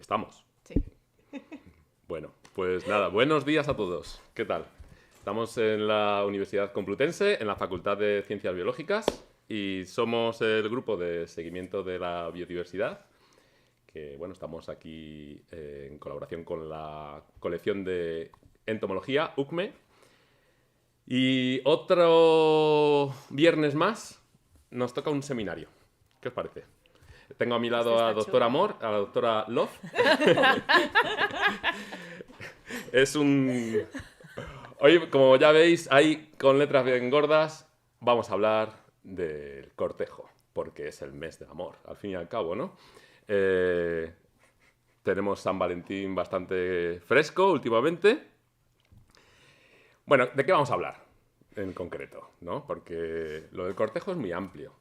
Estamos. Sí. Bueno, pues nada, buenos días a todos. ¿Qué tal? Estamos en la Universidad Complutense, en la Facultad de Ciencias Biológicas, y somos el grupo de seguimiento de la biodiversidad, que bueno, estamos aquí en colaboración con la colección de entomología, UCME. Y otro viernes más nos toca un seminario. ¿Qué os parece? Tengo a mi lado a la doctora Amor, a la doctora Love. Es un... Hoy, como ya veis, ahí con letras bien gordas, vamos a hablar del cortejo, porque es el mes del amor, al fin y al cabo, ¿no? Tenemos San Valentín bastante fresco últimamente. Bueno, ¿de qué vamos a hablar en concreto? ¿No? Porque lo del cortejo es muy amplio.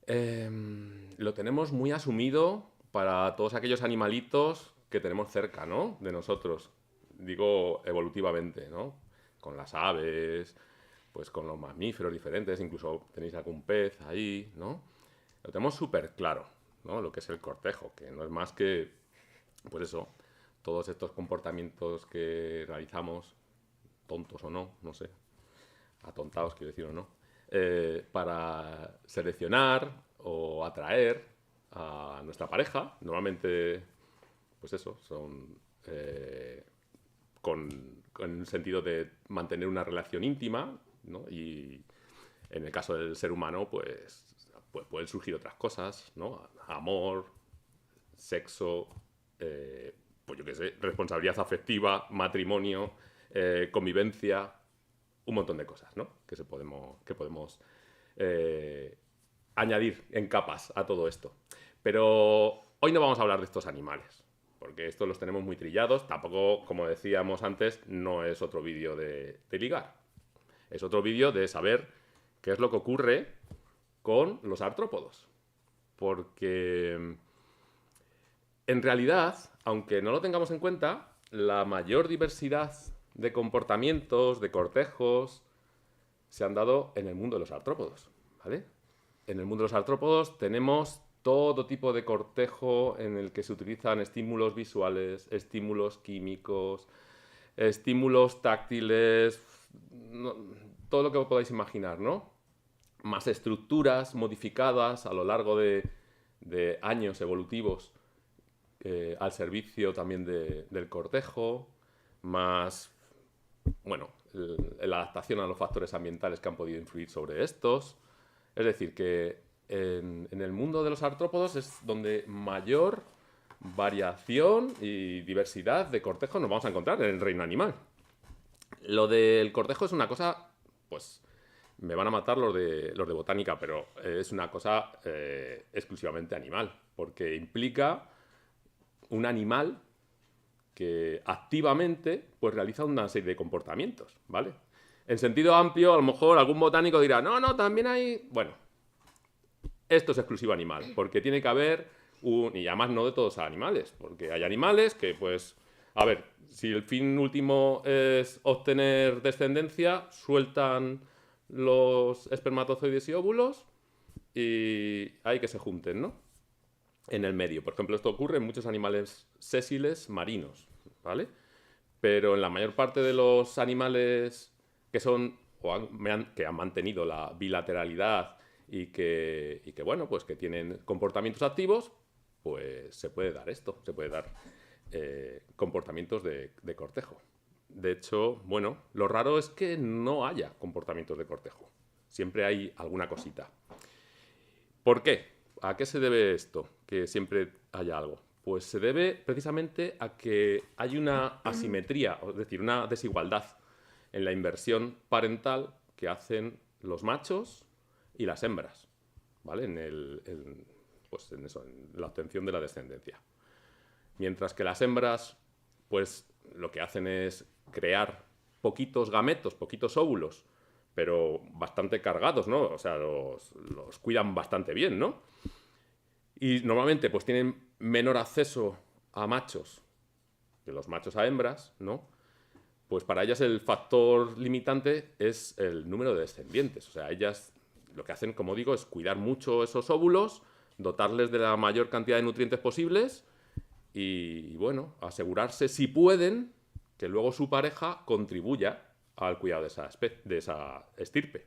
Lo tenemos muy asumido para todos aquellos animalitos que tenemos cerca, ¿no? De nosotros. Digo evolutivamente, ¿no? Con las aves, pues con los mamíferos diferentes, incluso tenéis algún pez ahí, ¿no? Lo tenemos súper claro, ¿no? Lo que es el cortejo, que no es más que, pues eso, todos estos comportamientos que realizamos, tontos o no, no sé, atontados quiero decir o no, para seleccionar o atraer a nuestra pareja. Normalmente, pues eso, son con el sentido de mantener una relación íntima, ¿no? Y en el caso del ser humano, pues pueden surgir otras cosas, ¿no? Amor, sexo, pues yo qué sé, responsabilidad afectiva, matrimonio, convivencia, un montón de cosas, ¿no? Que podemos añadir en capas a todo esto. Pero hoy no vamos a hablar de estos animales, porque estos los tenemos muy trillados. Tampoco, como decíamos antes, no es otro vídeo de ligar. Es otro vídeo de saber qué es lo que ocurre con los artrópodos. Porque en realidad, aunque no lo tengamos en cuenta, la mayor diversidad de comportamientos, de cortejos, se han dado en el mundo de los artrópodos, ¿vale? En el mundo de los artrópodos tenemos todo tipo de cortejo en el que se utilizan estímulos visuales, estímulos químicos, estímulos táctiles, no, todo lo que podáis imaginar, ¿no? Más estructuras modificadas a lo largo de años evolutivos al servicio también del cortejo, más, bueno, la adaptación a los factores ambientales que han podido influir sobre estos. Es decir, que en el mundo de los artrópodos es donde mayor variación y diversidad de cortejos nos vamos a encontrar en el reino animal. Lo del cortejo es una cosa, pues me van a matar los de botánica, pero es una cosa exclusivamente animal, porque implica un animal que activamente pues realiza una serie de comportamientos, ¿vale? En sentido amplio, a lo mejor algún botánico dirá, no, también hay... Bueno, esto es exclusivo animal, porque tiene que haber y además no de todos los animales, porque hay animales que, pues, a ver, si el fin último es obtener descendencia, sueltan los espermatozoides y óvulos y hay que se junten, ¿no? En el medio. Por ejemplo, esto ocurre en muchos animales sésiles marinos, ¿vale? Pero en la mayor parte de los animales que son que han mantenido la bilateralidad y que bueno, pues que tienen comportamientos activos, pues se puede dar esto, se puede dar comportamientos de cortejo. De hecho, bueno, lo raro es que no haya comportamientos de cortejo. Siempre hay alguna cosita. ¿Por qué? ¿A qué se debe esto? Que siempre haya algo. Pues se debe precisamente a que hay una asimetría, es decir, una desigualdad en la inversión parental que hacen los machos y las hembras, ¿vale? Pues en eso, en la obtención de la descendencia. Mientras que las hembras, pues lo que hacen es crear poquitos gametos, poquitos óvulos, pero bastante cargados, ¿no? O sea, los cuidan bastante bien, ¿no? Y normalmente pues tienen menor acceso a machos que los machos a hembras, ¿no? Pues para ellas el factor limitante es el número de descendientes. O sea, ellas lo que hacen, como digo, es cuidar mucho esos óvulos, dotarles de la mayor cantidad de nutrientes posibles y, bueno, asegurarse, si pueden, que luego su pareja contribuya al cuidado de esa estirpe.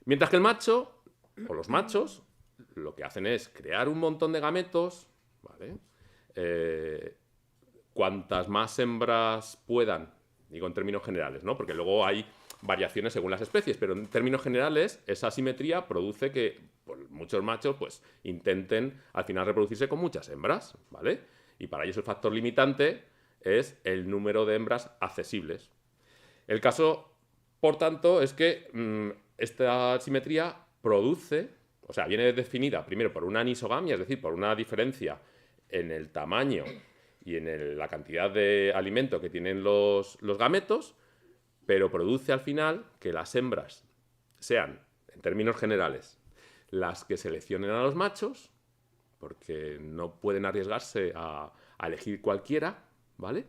Mientras que el macho, o los machos, lo que hacen es crear un montón de gametos, ¿vale? Cuantas más hembras puedan, digo en términos generales, ¿no? Porque luego hay variaciones según las especies, pero en términos generales esa asimetría produce que pues, muchos machos pues, intenten al final reproducirse con muchas hembras, ¿vale? Y para ellos el factor limitante es el número de hembras accesibles. El caso, por tanto, es que esta asimetría produce, o sea, viene definida primero por una anisogamia, es decir, por una diferencia en el tamaño y en la cantidad de alimento que tienen los gametos, pero produce al final que las hembras sean, en términos generales, las que seleccionen a los machos, porque no pueden arriesgarse a elegir cualquiera, ¿vale?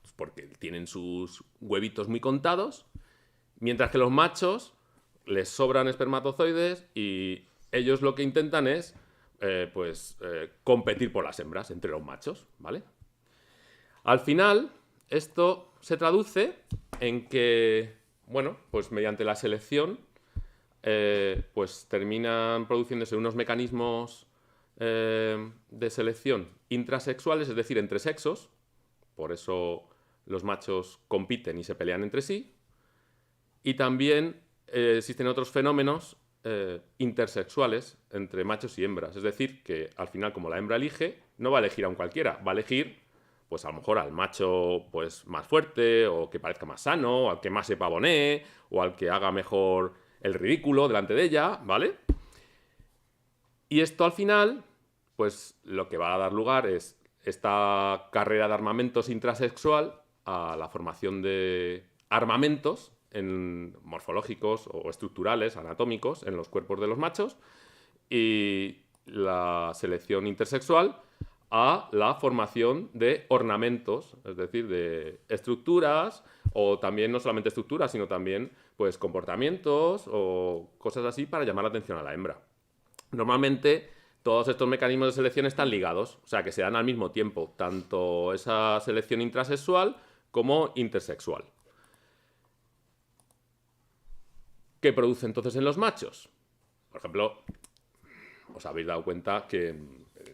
Pues porque tienen sus huevitos muy contados, mientras que los machos les sobran espermatozoides y ellos lo que intentan es competir por las hembras entre los machos, ¿vale? Al final, esto se traduce en que, bueno, pues mediante la selección, pues terminan produciéndose unos mecanismos de selección intrasexuales, es decir, entre sexos, por eso los machos compiten y se pelean entre sí, y también existen otros fenómenos intersexuales entre machos y hembras, es decir, que al final, como la hembra elige, no va a elegir a un cualquiera, va a elegir pues a lo mejor al macho pues, más fuerte, o que parezca más sano, o al que más se pavonee, o al que haga mejor el ridículo delante de ella, ¿vale? Y esto al final, pues lo que va a dar lugar es esta carrera de armamentos intrasexual a la formación de armamentos morfológicos o estructurales, anatómicos, en los cuerpos de los machos, y la selección intersexual a la formación de ornamentos, es decir, de estructuras, o también no solamente estructuras, sino también pues, comportamientos o cosas así para llamar la atención a la hembra. Normalmente todos estos mecanismos de selección están ligados, o sea que se dan al mismo tiempo, tanto esa selección intrasexual como intersexual. ¿Qué produce entonces en los machos? Por ejemplo, os habéis dado cuenta que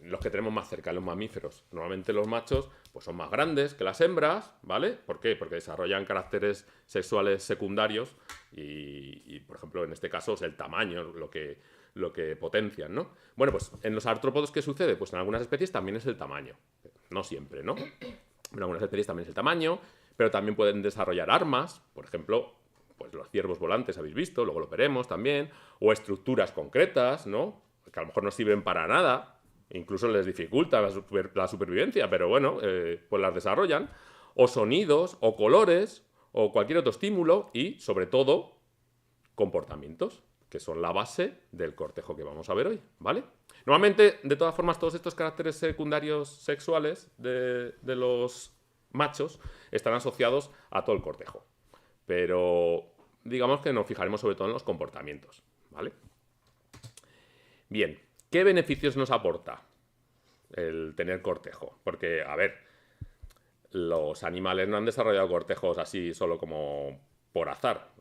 los que tenemos más cerca, los mamíferos, normalmente los machos pues son más grandes que las hembras, ¿vale? ¿Por qué? Porque desarrollan caracteres sexuales secundarios y por ejemplo, en este caso es el tamaño lo que potencian, ¿no? Bueno, pues en los artrópodos, ¿qué sucede? Pues en algunas especies también es el tamaño. No siempre, ¿no? En algunas especies también es el tamaño, pero también pueden desarrollar armas, por ejemplo, pues los ciervos volantes habéis visto, luego lo veremos también, o estructuras concretas, ¿no? Que a lo mejor no sirven para nada, incluso les dificulta la supervivencia, pero bueno, pues las desarrollan, o sonidos, o colores, o cualquier otro estímulo, y sobre todo, comportamientos, que son la base del cortejo que vamos a ver hoy, ¿vale? Normalmente, de todas formas, todos estos caracteres secundarios sexuales de los machos están asociados a todo el cortejo, pero digamos que nos fijaremos sobre todo en los comportamientos, ¿vale? Bien, ¿qué beneficios nos aporta el tener cortejo? Porque, a ver, los animales no han desarrollado cortejos así solo como por azar.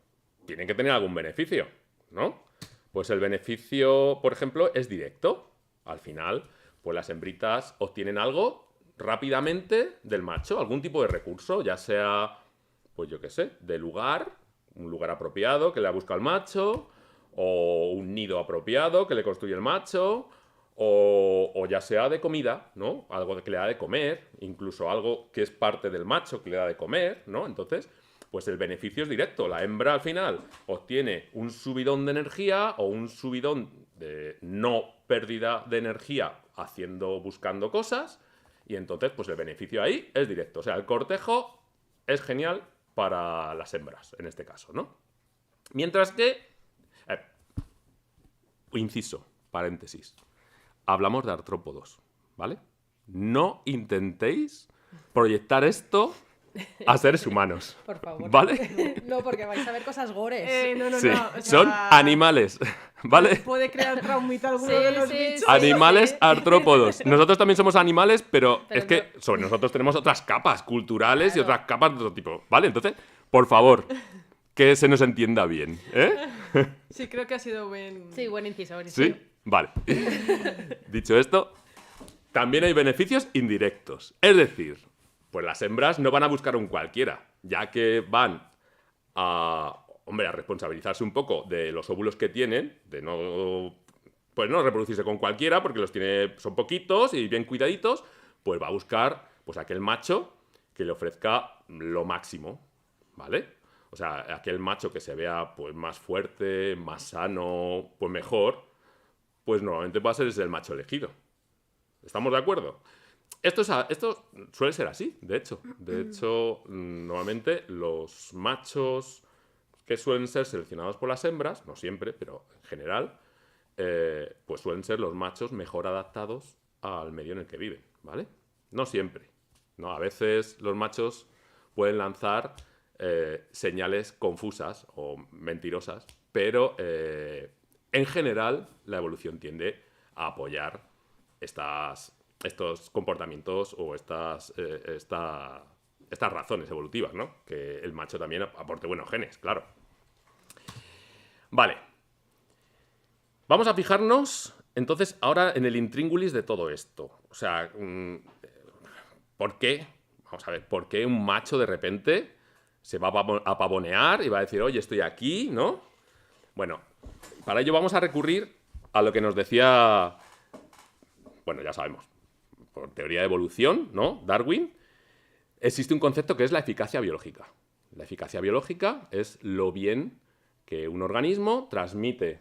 Tienen que tener algún beneficio, ¿no? Pues el beneficio, por ejemplo, es directo. Al final, pues las hembritas obtienen algo rápidamente del macho, algún tipo de recurso, ya sea, pues yo qué sé, de lugar, un lugar apropiado que le ha buscado el macho, o un nido apropiado que le construye el macho, o ya sea de comida, ¿no? Algo que le da de comer, incluso algo que es parte del macho que le da de comer, ¿no? Entonces, pues el beneficio es directo. La hembra al final obtiene un subidón de energía o un subidón de no pérdida de energía buscando cosas, y entonces pues el beneficio ahí es directo. O sea, el cortejo es genial para las hembras, en este caso, ¿no? Mientras que, inciso, paréntesis, hablamos de artrópodos, ¿vale? No intentéis proyectar esto a seres humanos. Por favor. ¿Vale? No, porque vais a ver cosas gores. Sí, son animales, ¿vale? Puede crear traumita alguno Sí, de los sí, bichos. sí. Animales artrópodos. Nosotros también somos animales, pero Pero es que no. sobre nosotros tenemos otras capas culturales y Claro. otras capas de otro tipo, ¿vale? Entonces, por favor, que se nos entienda bien, ¿eh? Sí, creo que ha sido buen... Sí, buen inciso, buen inciso. ¿Sí? Vale. Dicho esto, también hay beneficios indirectos. Es decir, pues las hembras no van a buscar un cualquiera, ya que van a, hombre, a responsabilizarse un poco de los óvulos que tienen, de no, pues no reproducirse con cualquiera, porque los tiene, son poquitos y bien cuidaditos, pues va a buscar pues aquel macho que le ofrezca lo máximo, ¿vale? O sea, aquel macho que se vea pues más fuerte, más sano, pues mejor, pues normalmente va a ser ese el macho elegido. ¿Estamos de acuerdo? Esto suele ser así, de hecho. De hecho, normalmente los machos que suelen ser seleccionados por las hembras, no siempre, pero en general, pues suelen ser los machos mejor adaptados al medio en el que viven, ¿vale? No siempre. ¿No? A veces los machos pueden lanzar señales confusas o mentirosas, pero en general la evolución tiende a apoyar estos comportamientos o estas razones evolutivas, ¿no? Que el macho también aporte buenos genes, claro. Vale. Vamos a fijarnos, entonces, ahora en el intríngulis de todo esto. O sea, ¿por qué? Vamos a ver, ¿por qué un macho de repente se va a pavonear y va a decir, oye, estoy aquí, ¿no? Bueno, para ello vamos a recurrir a lo que nos decía, bueno, ya sabemos, por teoría de evolución, ¿no? Darwin, existe un concepto que es la eficacia biológica. La eficacia biológica es lo bien que un organismo transmite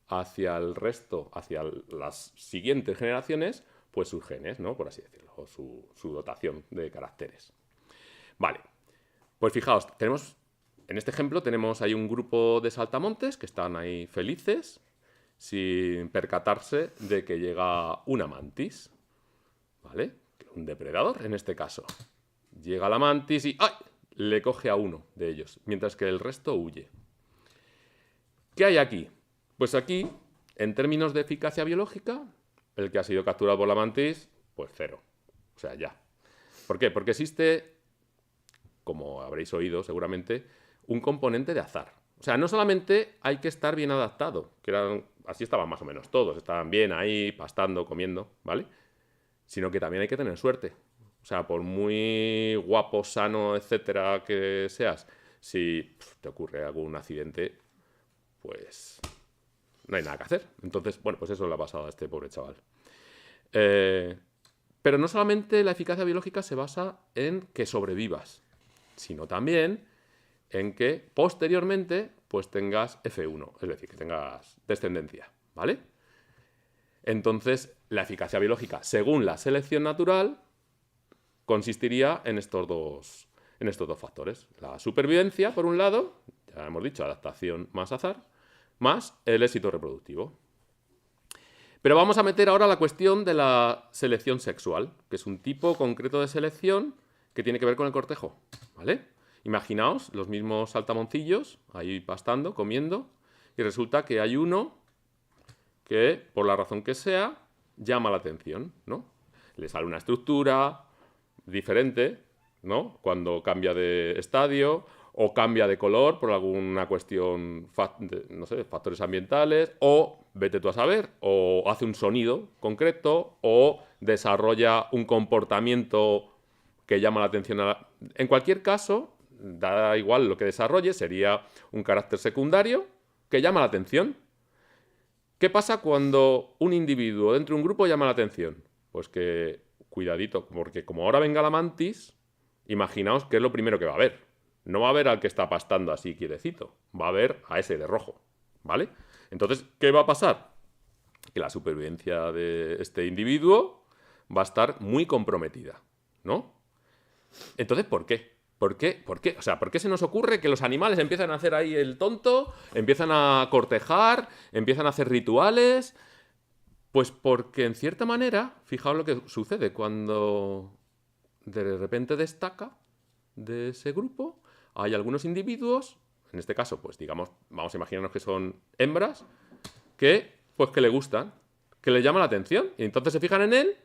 hacia el resto, hacia las siguientes generaciones, pues sus genes, ¿no? Por así decirlo, o su dotación de caracteres. Vale, pues fijaos, en este ejemplo tenemos ahí un grupo de saltamontes que están ahí felices, sin percatarse de que llega una mantis, ¿vale? Un depredador, en este caso. Llega la mantis y ¡ay! Le coge a uno de ellos, mientras que el resto huye. ¿Qué hay aquí? Pues aquí, en términos de eficacia biológica, el que ha sido capturado por la mantis, pues 0. O sea, ya. ¿Por qué? Porque existe, como habréis oído seguramente, un componente de azar. O sea, no solamente hay que estar bien adaptado, así estaban más o menos todos, estaban bien ahí, pastando, comiendo, ¿vale? Sino que también hay que tener suerte. O sea, por muy guapo, sano, etcétera que seas, si te ocurre algún accidente, pues no hay nada que hacer. Entonces, bueno, pues eso le ha pasado a este pobre chaval. Pero no solamente la eficacia biológica se basa en que sobrevivas, sino también en que posteriormente pues tengas F1, es decir, que tengas descendencia, ¿vale? Entonces, la eficacia biológica, según la selección natural, consistiría en estos dos factores. La supervivencia, por un lado, ya hemos dicho, adaptación más azar, más el éxito reproductivo. Pero vamos a meter ahora la cuestión de la selección sexual, que es un tipo concreto de selección que tiene que ver con el cortejo, ¿vale? Imaginaos los mismos saltamoncillos ahí pastando, comiendo, y resulta que hay uno que, por la razón que sea, llama la atención, ¿no? Le sale una estructura diferente, ¿no? Cuando cambia de estadio o cambia de color por alguna cuestión, no sé, factores ambientales, o, vete tú a saber, o hace un sonido concreto, o desarrolla un comportamiento que llama la atención En cualquier caso, da igual lo que desarrolle, sería un carácter secundario que llama la atención. ¿Qué pasa cuando un individuo dentro de un grupo llama la atención? Pues que, cuidadito, porque como ahora venga la mantis, imaginaos que es lo primero que va a ver. No va a ver al que está pastando así quietecito, va a ver a ese de rojo, ¿vale? Entonces, ¿qué va a pasar? Que la supervivencia de este individuo va a estar muy comprometida, ¿no? Entonces, ¿por qué? ¿Por qué? ¿Por qué? O sea, ¿por qué se nos ocurre que los animales empiezan a hacer ahí el tonto, empiezan a cortejar, empiezan a hacer rituales? Pues porque, en cierta manera, fijaos lo que sucede cuando de repente destaca de ese grupo hay algunos individuos, en este caso, pues digamos, vamos a imaginarnos que son hembras, que le gustan, que le llama la atención, y entonces se fijan en él.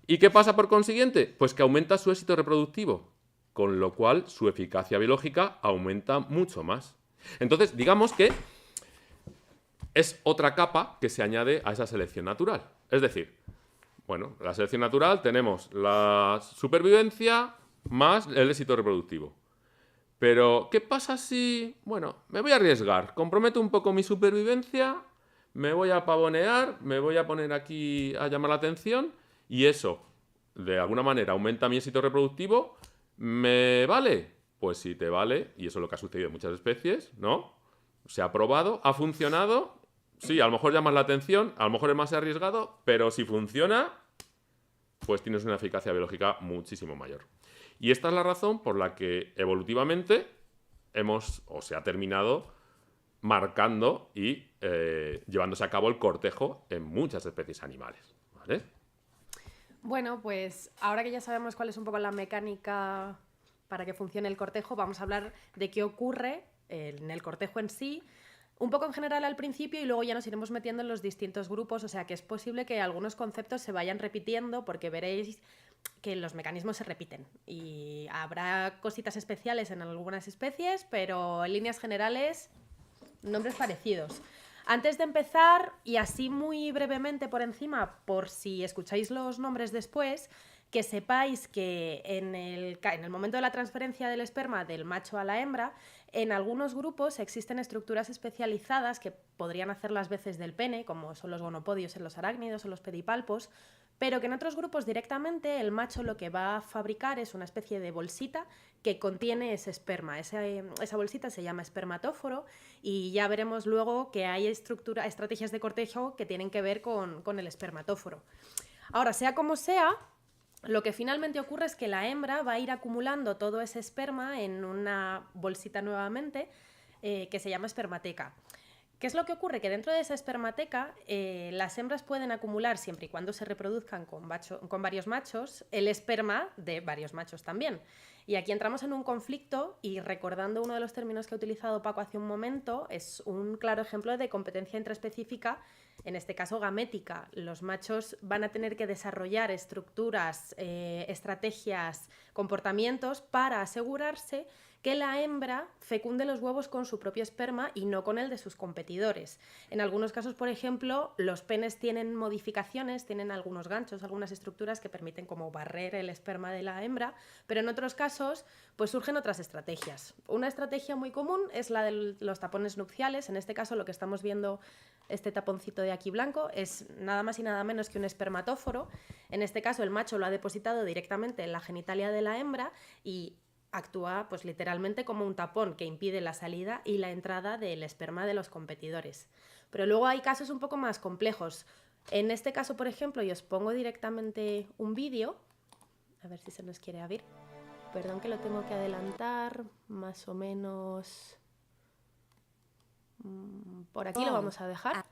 ¿Y qué pasa por consiguiente? Pues que aumenta su éxito reproductivo, con lo cual su eficacia biológica aumenta mucho más. Entonces, digamos que es otra capa que se añade a esa selección natural. Es decir, bueno, la selección natural tenemos la supervivencia más el éxito reproductivo. Pero, ¿qué pasa si, bueno, me voy a arriesgar, comprometo un poco mi supervivencia, me voy a pavonear, me voy a poner aquí a llamar la atención y eso, de alguna manera, aumenta mi éxito reproductivo? ¿Me vale? Pues si te vale, y eso es lo que ha sucedido en muchas especies, ¿no? Se ha probado, ha funcionado, sí, a lo mejor llamas la atención, a lo mejor es más arriesgado, pero si funciona, pues tienes una eficacia biológica muchísimo mayor. Y esta es la razón por la que evolutivamente se ha terminado marcando y llevándose a cabo el cortejo en muchas especies animales, ¿vale? Bueno, pues ahora que ya sabemos cuál es un poco la mecánica para que funcione el cortejo, vamos a hablar de qué ocurre en el cortejo en sí, un poco en general al principio y luego ya nos iremos metiendo en los distintos grupos, o sea que es posible que algunos conceptos se vayan repitiendo porque veréis que los mecanismos se repiten y habrá cositas especiales en algunas especies, pero en líneas generales, nombres parecidos. Antes de empezar, y así muy brevemente por encima, por si escucháis los nombres después, que sepáis que en el momento de la transferencia del esperma del macho a la hembra, en algunos grupos existen estructuras especializadas que podrían hacer las veces del pene, como son los gonopodios en los arácnidos o los pedipalpos, pero que en otros grupos directamente el macho lo que va a fabricar es una especie de bolsita que contiene ese esperma. Esa bolsita se llama espermatóforo y ya veremos luego que hay estrategias de cortejo que tienen que ver con el espermatóforo. Ahora, sea como sea, lo que finalmente ocurre es que la hembra va a ir acumulando todo ese esperma en una bolsita nuevamente que se llama espermateca. ¿Qué es lo que ocurre? Que dentro de esa espermateca las hembras pueden acumular, siempre y cuando se reproduzcan con varios machos, el esperma de varios machos también. Y aquí entramos en un conflicto y recordando uno de los términos que ha utilizado Paco hace un momento, es un claro ejemplo de competencia intraespecífica, en este caso gamética. Los machos van a tener que desarrollar estructuras, estrategias, comportamientos para asegurarse que la hembra fecunde los huevos con su propio esperma y no con el de sus competidores. En algunos casos, por ejemplo, los penes tienen modificaciones, tienen algunos ganchos, algunas estructuras que permiten como barrer el esperma de la hembra, pero en otros casos pues surgen otras estrategias. Una estrategia muy común es la de los tapones nupciales. En este caso lo que estamos viendo, este taponcito de aquí blanco, es nada más y nada menos que un espermatóforo. En este caso el macho lo ha depositado directamente en la genitalia de la hembra y actúa pues literalmente como un tapón que impide la salida y la entrada del esperma de los competidores. Pero luego hay casos un poco más complejos. En este caso, por ejemplo, yo os pongo directamente un vídeo, a ver si se nos quiere abrir. Perdón que lo tengo que adelantar, más o menos por aquí lo vamos a dejar.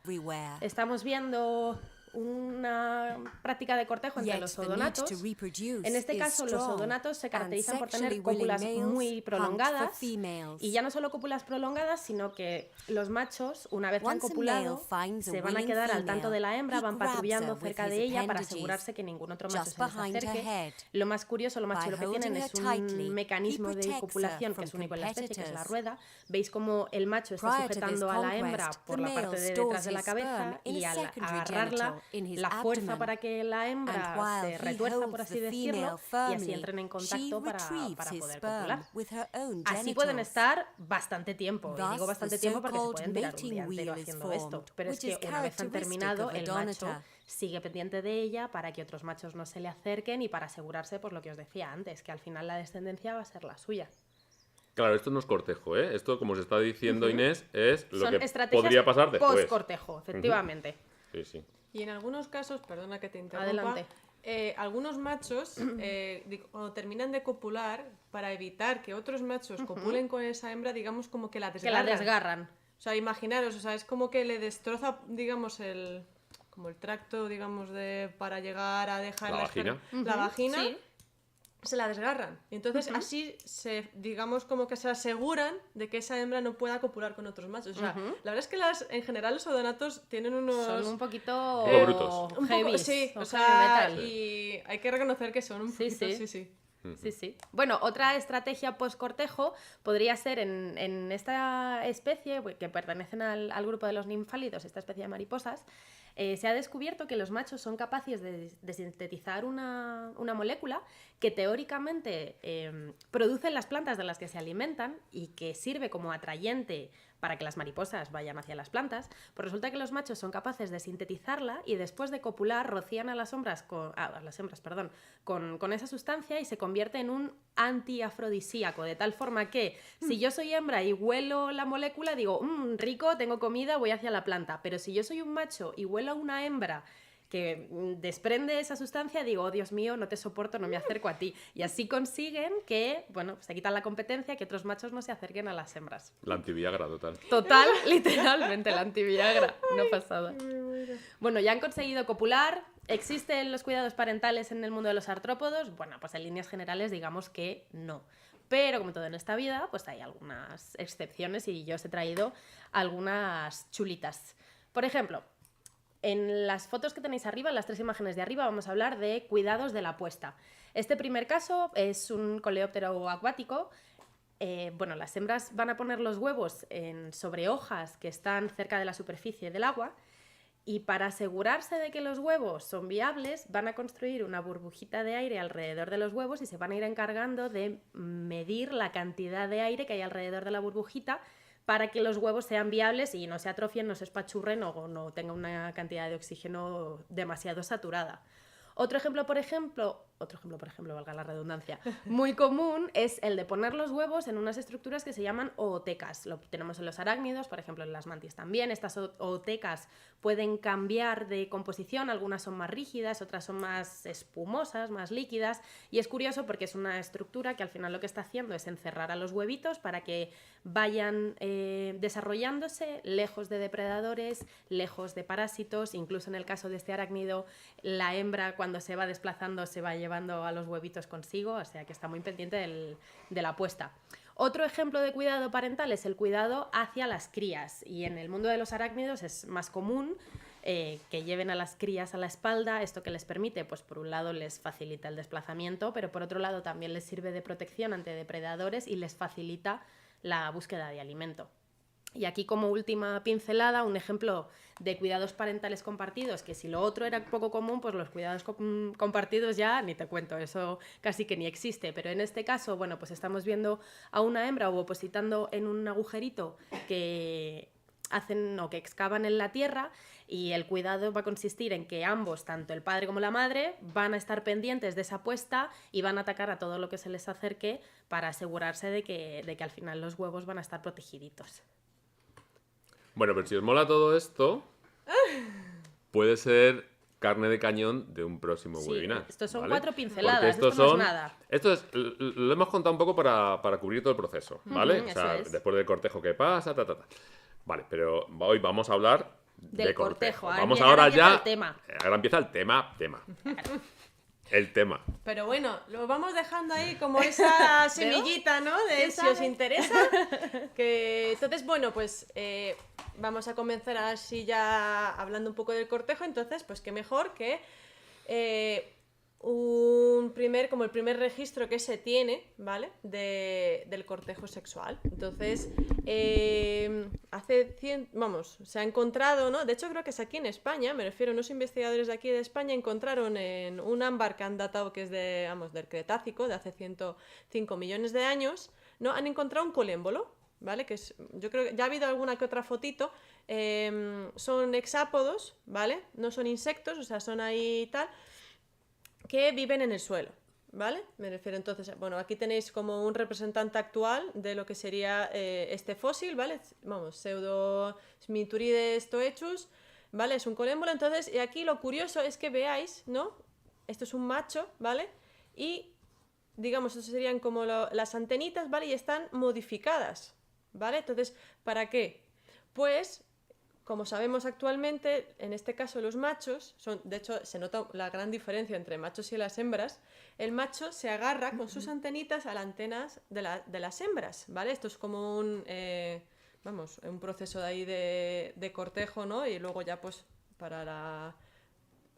Estamos viendo una práctica de cortejo entre los odonatos. En este caso, los odonatos se caracterizan por tener cópulas muy prolongadas y ya no solo cópulas prolongadas, sino que los machos, una vez que han copulado, se van a quedar al tanto de la hembra, van patrullando cerca de ella para asegurarse que ningún otro macho se les acerque. Lo más curioso, lo más chulo que tienen es un mecanismo de copulación que es único en la especie, que es la rueda. Veis cómo el macho está sujetando a la hembra por la parte de detrás de la cabeza y al agarrarla la fuerza para que la hembra se retuerza, por así decirlo, y así entren en contacto para poder copular. Así pueden estar bastante tiempo, y digo bastante tiempo porque se pueden tirar un día entero haciendo esto, pero es que una vez han terminado, el macho sigue pendiente de ella para que otros machos no se le acerquen y para asegurarse, por lo que os decía antes, que al final la descendencia va a ser la suya. Claro, esto no es cortejo, ¿eh? Esto, como os está diciendo Inés, es lo que podría pasar después. Post-cortejo, efectivamente. Sí, sí. Y en algunos casos, perdona que te interrumpa, adelante. Algunos machos, cuando terminan de copular, para evitar que otros machos copulen con esa hembra, digamos como que la desgarran. Que la desgarran. O sea, imaginaros, o sea, es como que le destroza, digamos, como el tracto, digamos, para llegar a dejar la vagina. La vagina. Sí. se la desgarran. Y entonces así digamos como que se aseguran de que esa hembra no pueda copular con otros machos. O sea, la verdad es que en general los odonatos tienen unos... Son un poquito... poco brutos. heavies, sí, o o heavy sea, metal. y hay que reconocer que son un Sí, poquito... sí. Sí. Sí, sí. Bueno, otra estrategia post-cortejo podría ser en esta especie, que pertenecen al grupo de los ninfálidos, esta especie de mariposas, se ha descubierto que los machos son capaces de sintetizar una molécula que teóricamente producen las plantas de las que se alimentan y que sirve como atrayente para que las mariposas vayan hacia las plantas. Pues resulta que los machos son capaces de sintetizarla y después de copular rocían a las hembras con esa sustancia y se convierte en un antiafrodisíaco, de tal forma que si yo soy hembra y huelo la molécula, digo, rico, tengo comida, voy hacia la planta. Pero si yo soy un macho y huelo a una hembra que desprende esa sustancia, digo, oh, Dios mío, no te soporto, no me acerco a ti. Y así consiguen que, bueno, se quitan la competencia, que otros machos no se acerquen a las hembras. La antiviagra total. Total, literalmente, la antiviagra, no pasada. Bueno, ya han conseguido copular. ¿Existen los cuidados parentales en el mundo de los artrópodos? Bueno, pues en líneas generales digamos que no. Pero como todo en esta vida, pues hay algunas excepciones y yo os he traído algunas chulitas. Por ejemplo, en las fotos que tenéis arriba, en las 3 imágenes de arriba, vamos a hablar de cuidados de la puesta. Este primer caso es un coleóptero acuático. Las hembras van a poner los huevos sobre hojas que están cerca de la superficie del agua y para asegurarse de que los huevos son viables van a construir una burbujita de aire alrededor de los huevos y se van a ir encargando de medir la cantidad de aire que hay alrededor de la burbujita para que los huevos sean viables y no se atrofien, no se espachurren o no tengan una cantidad de oxígeno demasiado saturada. Otro ejemplo, por ejemplo, valga la redundancia, muy común es el de poner los huevos en unas estructuras que se llaman ootecas. Lo tenemos en los arácnidos, por ejemplo en las mantis también. Estas ootecas pueden cambiar de composición, algunas son más rígidas, otras son más espumosas, más líquidas. Y es curioso porque es una estructura que al final lo que está haciendo es encerrar a los huevitos para que vayan desarrollándose lejos de depredadores, lejos de parásitos. Incluso en el caso de este arácnido, la hembra cuando se va desplazando se va llevando a los huevitos consigo, o sea que está muy pendiente de la puesta. Otro ejemplo de cuidado parental es el cuidado hacia las crías, y en el mundo de los arácnidos es más común que lleven a las crías a la espalda. Esto que les permite, pues por un lado les facilita el desplazamiento, pero por otro lado también les sirve de protección ante depredadores y les facilita la búsqueda de alimento. Y aquí como última pincelada, un ejemplo de cuidados parentales compartidos, que si lo otro era poco común, pues los cuidados compartidos ya ni te cuento, eso casi que ni existe. Pero en este caso, bueno, pues estamos viendo a una hembra opositando en un agujerito que hacen o que excavan en la tierra, y el cuidado va a consistir en que ambos, tanto el padre como la madre, van a estar pendientes de esa puesta y van a atacar a todo lo que se les acerque para asegurarse de que al final los huevos van a estar protegiditos. Bueno, pero si os mola todo esto, puede ser carne de cañón de un próximo webinar. Estos son ¿vale? 4 pinceladas, porque esto no es nada. Esto es, lo hemos contado un poco para cubrir todo el proceso, ¿vale? O sea, es. después del cortejo que pasa, Vale, pero hoy vamos a hablar del de cortejo. Vamos Ahora ya. El tema. Ahora empieza el tema. El tema. Pero bueno, lo vamos dejando ahí como esa semillita, ¿no? De si os interesa. Entonces, bueno, pues vamos a comenzar así ya hablando un poco del cortejo. Entonces, pues qué mejor que como el primer registro que se tiene, ¿vale? Del cortejo sexual. Entonces, se ha encontrado, ¿no? De hecho, creo que es aquí en España, me refiero a unos investigadores de aquí de España, encontraron en un ámbar que han datado que es del Cretácico, de hace 105 millones de años, ¿no? Han encontrado un colémbolo, ¿vale? Yo creo que ya ha habido alguna que otra fotito. Son hexápodos, ¿vale? No son insectos, o sea, son ahí tal, que viven en el suelo, ¿vale? Me refiero entonces, bueno, aquí tenéis como un representante actual de lo que sería este fósil, ¿vale? Vamos, Pseudo-Sminturides toechus, ¿vale? Es un colémbolo. Entonces, y aquí lo curioso es que veáis, ¿no? Esto es un macho, ¿vale? Y, digamos, estos serían como las antenitas, ¿vale? Y están modificadas, ¿vale? Entonces, ¿para qué? Pues como sabemos actualmente, en este caso los machos, de hecho se nota la gran diferencia entre machos y las hembras, el macho se agarra con sus antenitas a las antenas de las hembras, ¿vale? Esto es como un proceso de ahí de cortejo, ¿no? Y luego ya pues para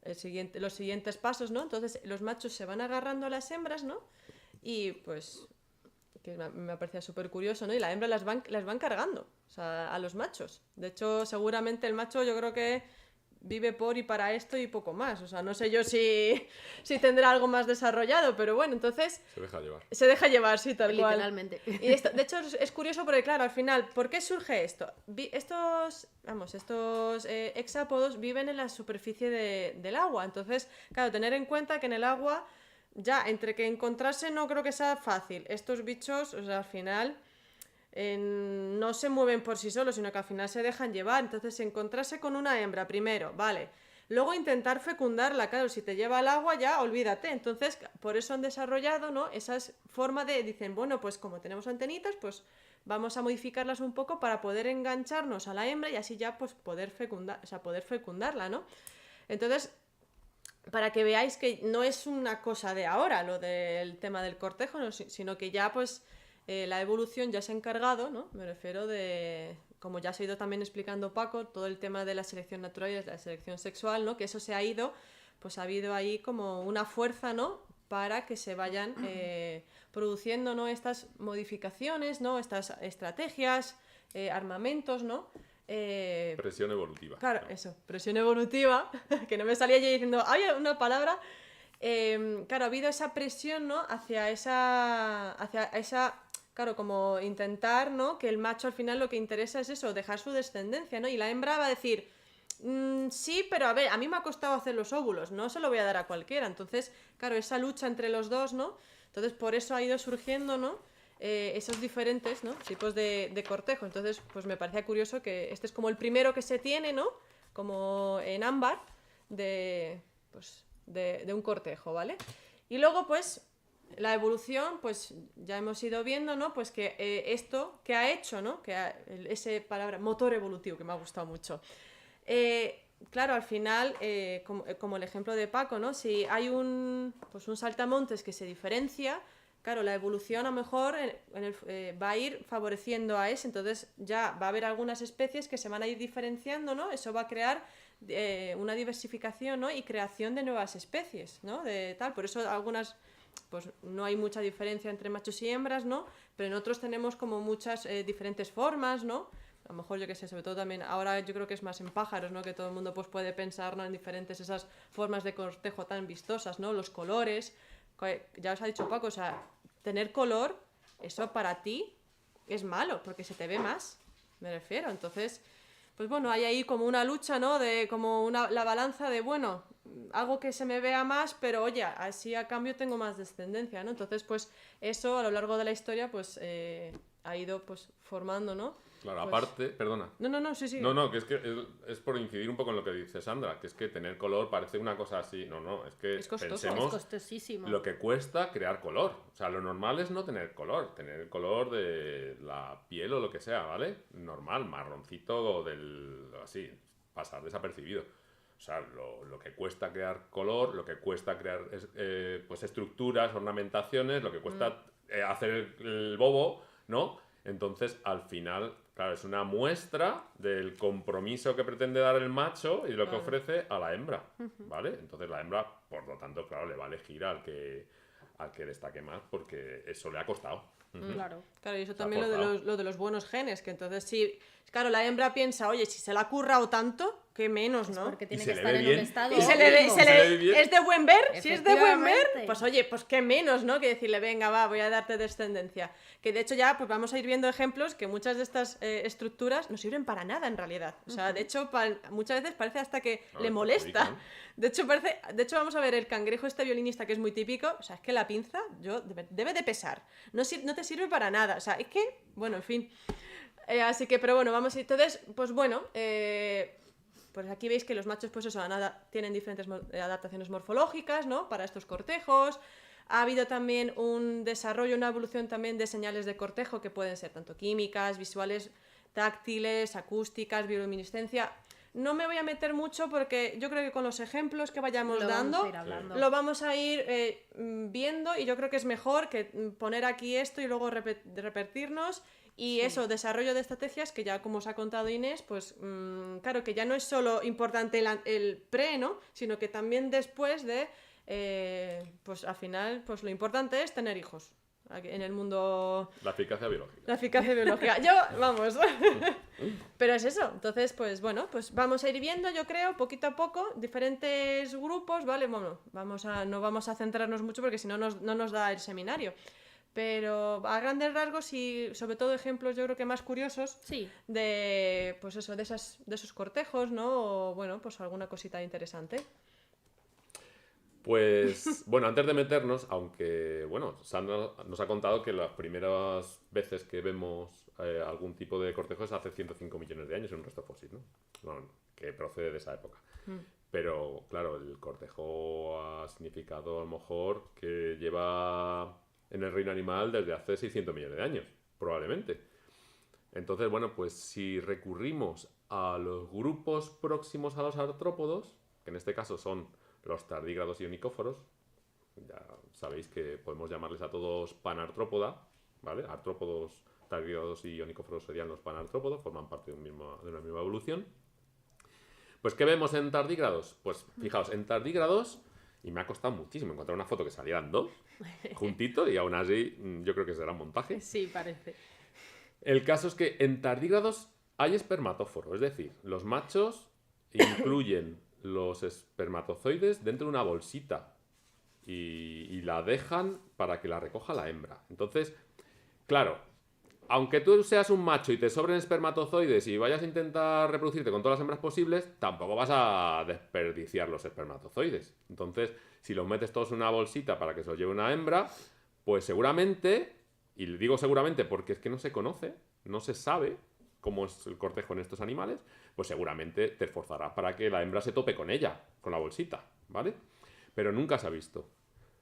los siguientes pasos, ¿no? Entonces los machos se van agarrando a las hembras, ¿no? Y pues que me parecía súper curioso, ¿no? Y la hembra las van cargando, o sea, a los machos. De hecho, seguramente el macho yo creo que vive por y para esto y poco más. O sea, no sé yo si tendrá algo más desarrollado, pero bueno, entonces... Se deja llevar. Se deja llevar, sí, tal cual. Literalmente. Y esto, de hecho, es curioso porque, claro, al final, ¿por qué surge esto? Estos hexápodos viven en la superficie del agua. Entonces, claro, tener en cuenta que en el agua, ya, entre que encontrarse no creo que sea fácil. Estos bichos, o sea, al final... no se mueven por sí solos, sino que al final se dejan llevar. Entonces encontrarse con una hembra primero, vale, luego intentar fecundarla, claro, si te lleva al agua ya olvídate. Entonces por eso han desarrollado, ¿no?, esa forma dicen, bueno, pues como tenemos antenitas, pues vamos a modificarlas un poco para poder engancharnos a la hembra y así ya pues poder fecundarla, ¿no? Entonces, para que veáis que no es una cosa de ahora lo del tema del cortejo, ¿no?, sino que ya pues la evolución ya se ha encargado, ¿no? Me refiero de, como ya se ha ido también explicando Paco, todo el tema de la selección natural y de la selección sexual, ¿no? Que eso se ha ido, pues ha habido ahí como una fuerza, ¿no?, para que se vayan produciendo, ¿no?, estas modificaciones, ¿no?, estas estrategias, armamentos, ¿no? Presión evolutiva. Claro, eso, presión evolutiva, que no me salía yo diciendo, hay una palabra... claro, ha habido esa presión, ¿no?, hacia esa, claro, como intentar, ¿no?, que el macho al final lo que interesa es eso, dejar su descendencia, ¿no? Y la hembra va a decir, sí, pero a ver, a mí me ha costado hacer los óvulos, no se lo voy a dar a cualquiera. Entonces, claro, esa lucha entre los dos, ¿no? Entonces, por eso ha ido surgiendo, ¿no?, esos diferentes, ¿no?, tipos de cortejo. Entonces, pues me parecía curioso que este es como el primero que se tiene, ¿no?, como en ámbar de un cortejo, ¿vale? Y luego, pues, la evolución, pues, ya hemos ido viendo, ¿no?, pues que esto que ha hecho, ¿no?, ese palabra, motor evolutivo, que me ha gustado mucho. Claro, al final, como el ejemplo de Paco, ¿no?, si hay un saltamontes que se diferencia, claro, la evolución a lo mejor va a ir favoreciendo a ese, entonces ya va a haber algunas especies que se van a ir diferenciando, ¿no? Eso va a crear una diversificación, ¿no?, y creación de nuevas especies, ¿no?, por eso algunas, pues no hay mucha diferencia entre machos y hembras, ¿no?, pero en otros tenemos como muchas diferentes formas, ¿no? A lo mejor, yo qué sé, sobre todo también, ahora yo creo que es más en pájaros, ¿no?, que todo el mundo pues puede pensar, ¿no?, en diferentes esas formas de cortejo tan vistosas, ¿no?, los colores, ya os ha dicho Paco, o sea, tener color, eso para ti es malo, porque se te ve más, me refiero. Entonces, pues bueno, hay ahí como una lucha, ¿no?, de como la balanza de, bueno, hago que se me vea más, pero oye, así a cambio tengo más descendencia, ¿no? Entonces, pues eso a lo largo de la historia, pues ha ido pues formando, ¿no? Claro, Pues... aparte, perdona. No, sí. No, que es por incidir un poco en lo que dice Sandra, que es que tener color parece una cosa así. No, es que es costoso. pensemos Es costosísimo. lo que cuesta crear color. O sea, lo normal es no tener color color de la piel o lo que sea, ¿vale? Normal, marroncito así, pasar desapercibido. O sea, lo que cuesta crear color, lo que cuesta crear pues estructuras, ornamentaciones, lo que cuesta hacer el bobo, ¿no? Entonces, al final, claro, es una muestra del compromiso que pretende dar el macho y lo que ofrece a la hembra, ¿vale? Entonces la hembra, por lo tanto, claro, le va a elegir al que destaque más porque eso le ha costado. Claro. Claro, y eso también lo de los buenos genes, que entonces sí, claro, la hembra piensa, oye, si se la ha currado tanto, qué menos, ¿no? Porque tiene Y que se le estar ve en bien. un estado Y se óptimo. le bien. es de buen ver, si es de buen ver, Efectivamente. pues oye, pues qué menos, ¿no?, que decirle, venga, va, voy a darte descendencia. Que de hecho ya pues vamos a ir viendo ejemplos que muchas de estas estructuras no sirven para nada en realidad. O sea, de hecho, muchas veces parece hasta que No, le les molesta. perjudican. De hecho, vamos a ver el cangrejo este violinista que es muy típico. O sea, es que la pinza debe de pesar. No te sirve para nada. O sea, es que, bueno, en fin. Así que, pero bueno, vamos. Entonces, pues bueno, pues aquí veis que los machos, pues eso, tienen diferentes adaptaciones morfológicas, ¿no?, para estos cortejos. Ha habido también un desarrollo, una evolución también de señales de cortejo que pueden ser tanto químicas, visuales, táctiles, acústicas, bioluminiscencia. No me voy a meter mucho porque yo creo que con los ejemplos que vayamos Lo vamos dando a ir hablando. lo vamos a ir viendo, y yo creo que es mejor que poner aquí esto y luego repetirnos. Y eso, desarrollo de estrategias, que ya como os ha contado Inés, pues claro que ya no es solo importante el pre, ¿no? Sino que también después de, pues al final, pues lo importante es tener hijos en el mundo. La eficacia biológica. La eficacia biológica. Yo, vamos. Pero es eso. Entonces, pues bueno, pues vamos a ir viendo, yo creo, poquito a poco, diferentes grupos, ¿vale? Bueno, no vamos a centrarnos mucho porque si no no nos da el seminario. Pero a grandes rasgos y sobre todo ejemplos, yo creo que más curiosos Sí. de, pues eso, de esos cortejos, ¿no? O bueno, pues alguna cosita interesante. Pues bueno, antes de meternos, aunque bueno, Sandra nos ha contado que las primeras veces que vemos algún tipo de cortejo es hace 105 millones de años en un resto fósil, ¿no? Bueno, que procede de esa época. Pero claro, el cortejo ha significado a lo mejor que lleva en el reino animal desde hace 600 millones de años, probablemente. Entonces, bueno, pues si recurrimos a los grupos próximos a los artrópodos, que en este caso son los tardígrados y onicóforos, ya sabéis que podemos llamarles a todos panartrópoda, ¿vale? Artrópodos, tardígrados y onicóforos serían los panartrópodos, forman parte de una misma evolución. Pues, ¿qué vemos en tardígrados? Pues, fijaos, en tardígrados, y me ha costado muchísimo encontrar una foto que salieran dos juntitos, y aún así yo creo que será un montaje. Sí, parece. El caso es que en tardígrados hay espermatóforo, es decir, los machos incluyen los espermatozoides dentro de una bolsita y la dejan para que la recoja la hembra. Entonces, claro, aunque tú seas un macho y te sobren espermatozoides y vayas a intentar reproducirte con todas las hembras posibles, tampoco vas a desperdiciar los espermatozoides. Entonces, si los metes todos en una bolsita para que se los lleve una hembra, pues seguramente, y le digo seguramente porque es que no se conoce, no se sabe cómo es el cortejo en estos animales, pues seguramente te esforzarás para que la hembra se tope con ella, con la bolsita, ¿vale? Pero nunca se ha visto.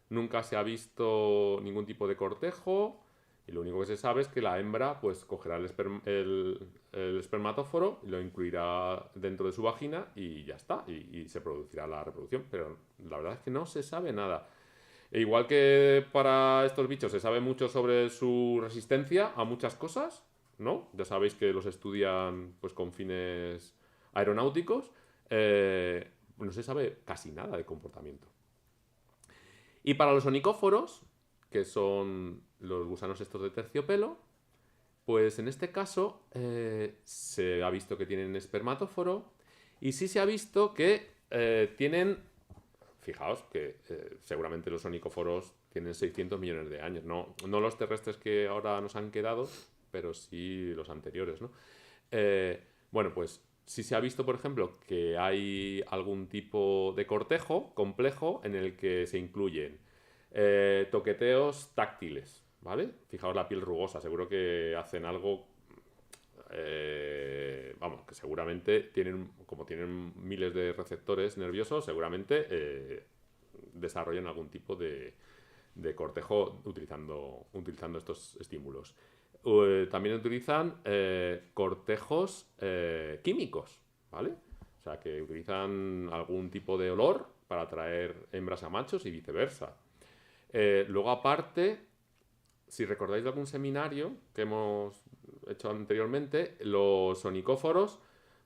Nunca se ha visto ningún tipo de cortejo, y lo único que se sabe es que la hembra pues cogerá el espermatóforo y lo incluirá dentro de su vagina y ya está, y se producirá la reproducción. Pero la verdad es que no se sabe nada. E igual que para estos bichos se sabe mucho sobre su resistencia a muchas cosas, ¿no? Ya sabéis que los estudian pues con fines aeronáuticos, no se sabe casi nada de comportamiento. Y para los onicóforos, que son los gusanos estos de terciopelo, pues en este caso se ha visto que tienen espermatóforo, y sí se ha visto que tienen, fijaos que seguramente los onicóforos tienen 600 millones de años, no los terrestres que ahora nos han quedado, pero sí los anteriores, ¿no? Bueno, pues sí se ha visto, por ejemplo, que hay algún tipo de cortejo complejo en el que se incluyen toqueteos táctiles, ¿vale? Fijaos la piel rugosa, seguro que hacen algo, vamos, que seguramente como tienen miles de receptores nerviosos, seguramente desarrollan algún tipo de cortejo utilizando estos estímulos. También utilizan cortejos químicos, ¿vale? O sea, que utilizan algún tipo de olor para atraer hembras a machos y viceversa. Luego, aparte, si recordáis de algún seminario que hemos hecho anteriormente, los onicóforos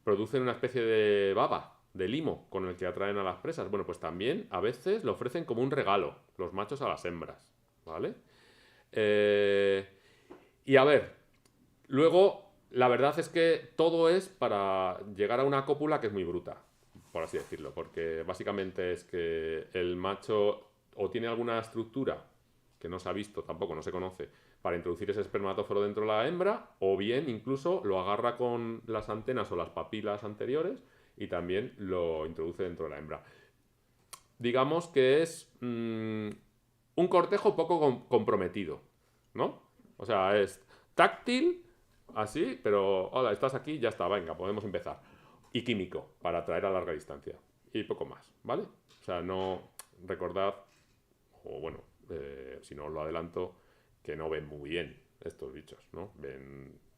producen una especie de baba, de limo, con el que atraen a las presas. Bueno, pues también a veces lo ofrecen como un regalo, los machos a las hembras, ¿vale? Y a ver, luego, la verdad es que todo es para llegar a una cópula que es muy bruta, por así decirlo, porque básicamente es que el macho o tiene alguna estructura que no se ha visto, tampoco no se conoce, para introducir ese espermatóforo dentro de la hembra, o bien incluso lo agarra con las antenas o las papilas anteriores y también lo introduce dentro de la hembra. Digamos que es un cortejo poco comprometido, ¿no? O sea, es táctil, así, pero hola, estás aquí, ya está, venga, podemos empezar. Y químico, para atraer a larga distancia. Y poco más, ¿vale? O sea, no recordad, o bueno, si no os lo adelanto, que no ven muy bien estos bichos, ¿no?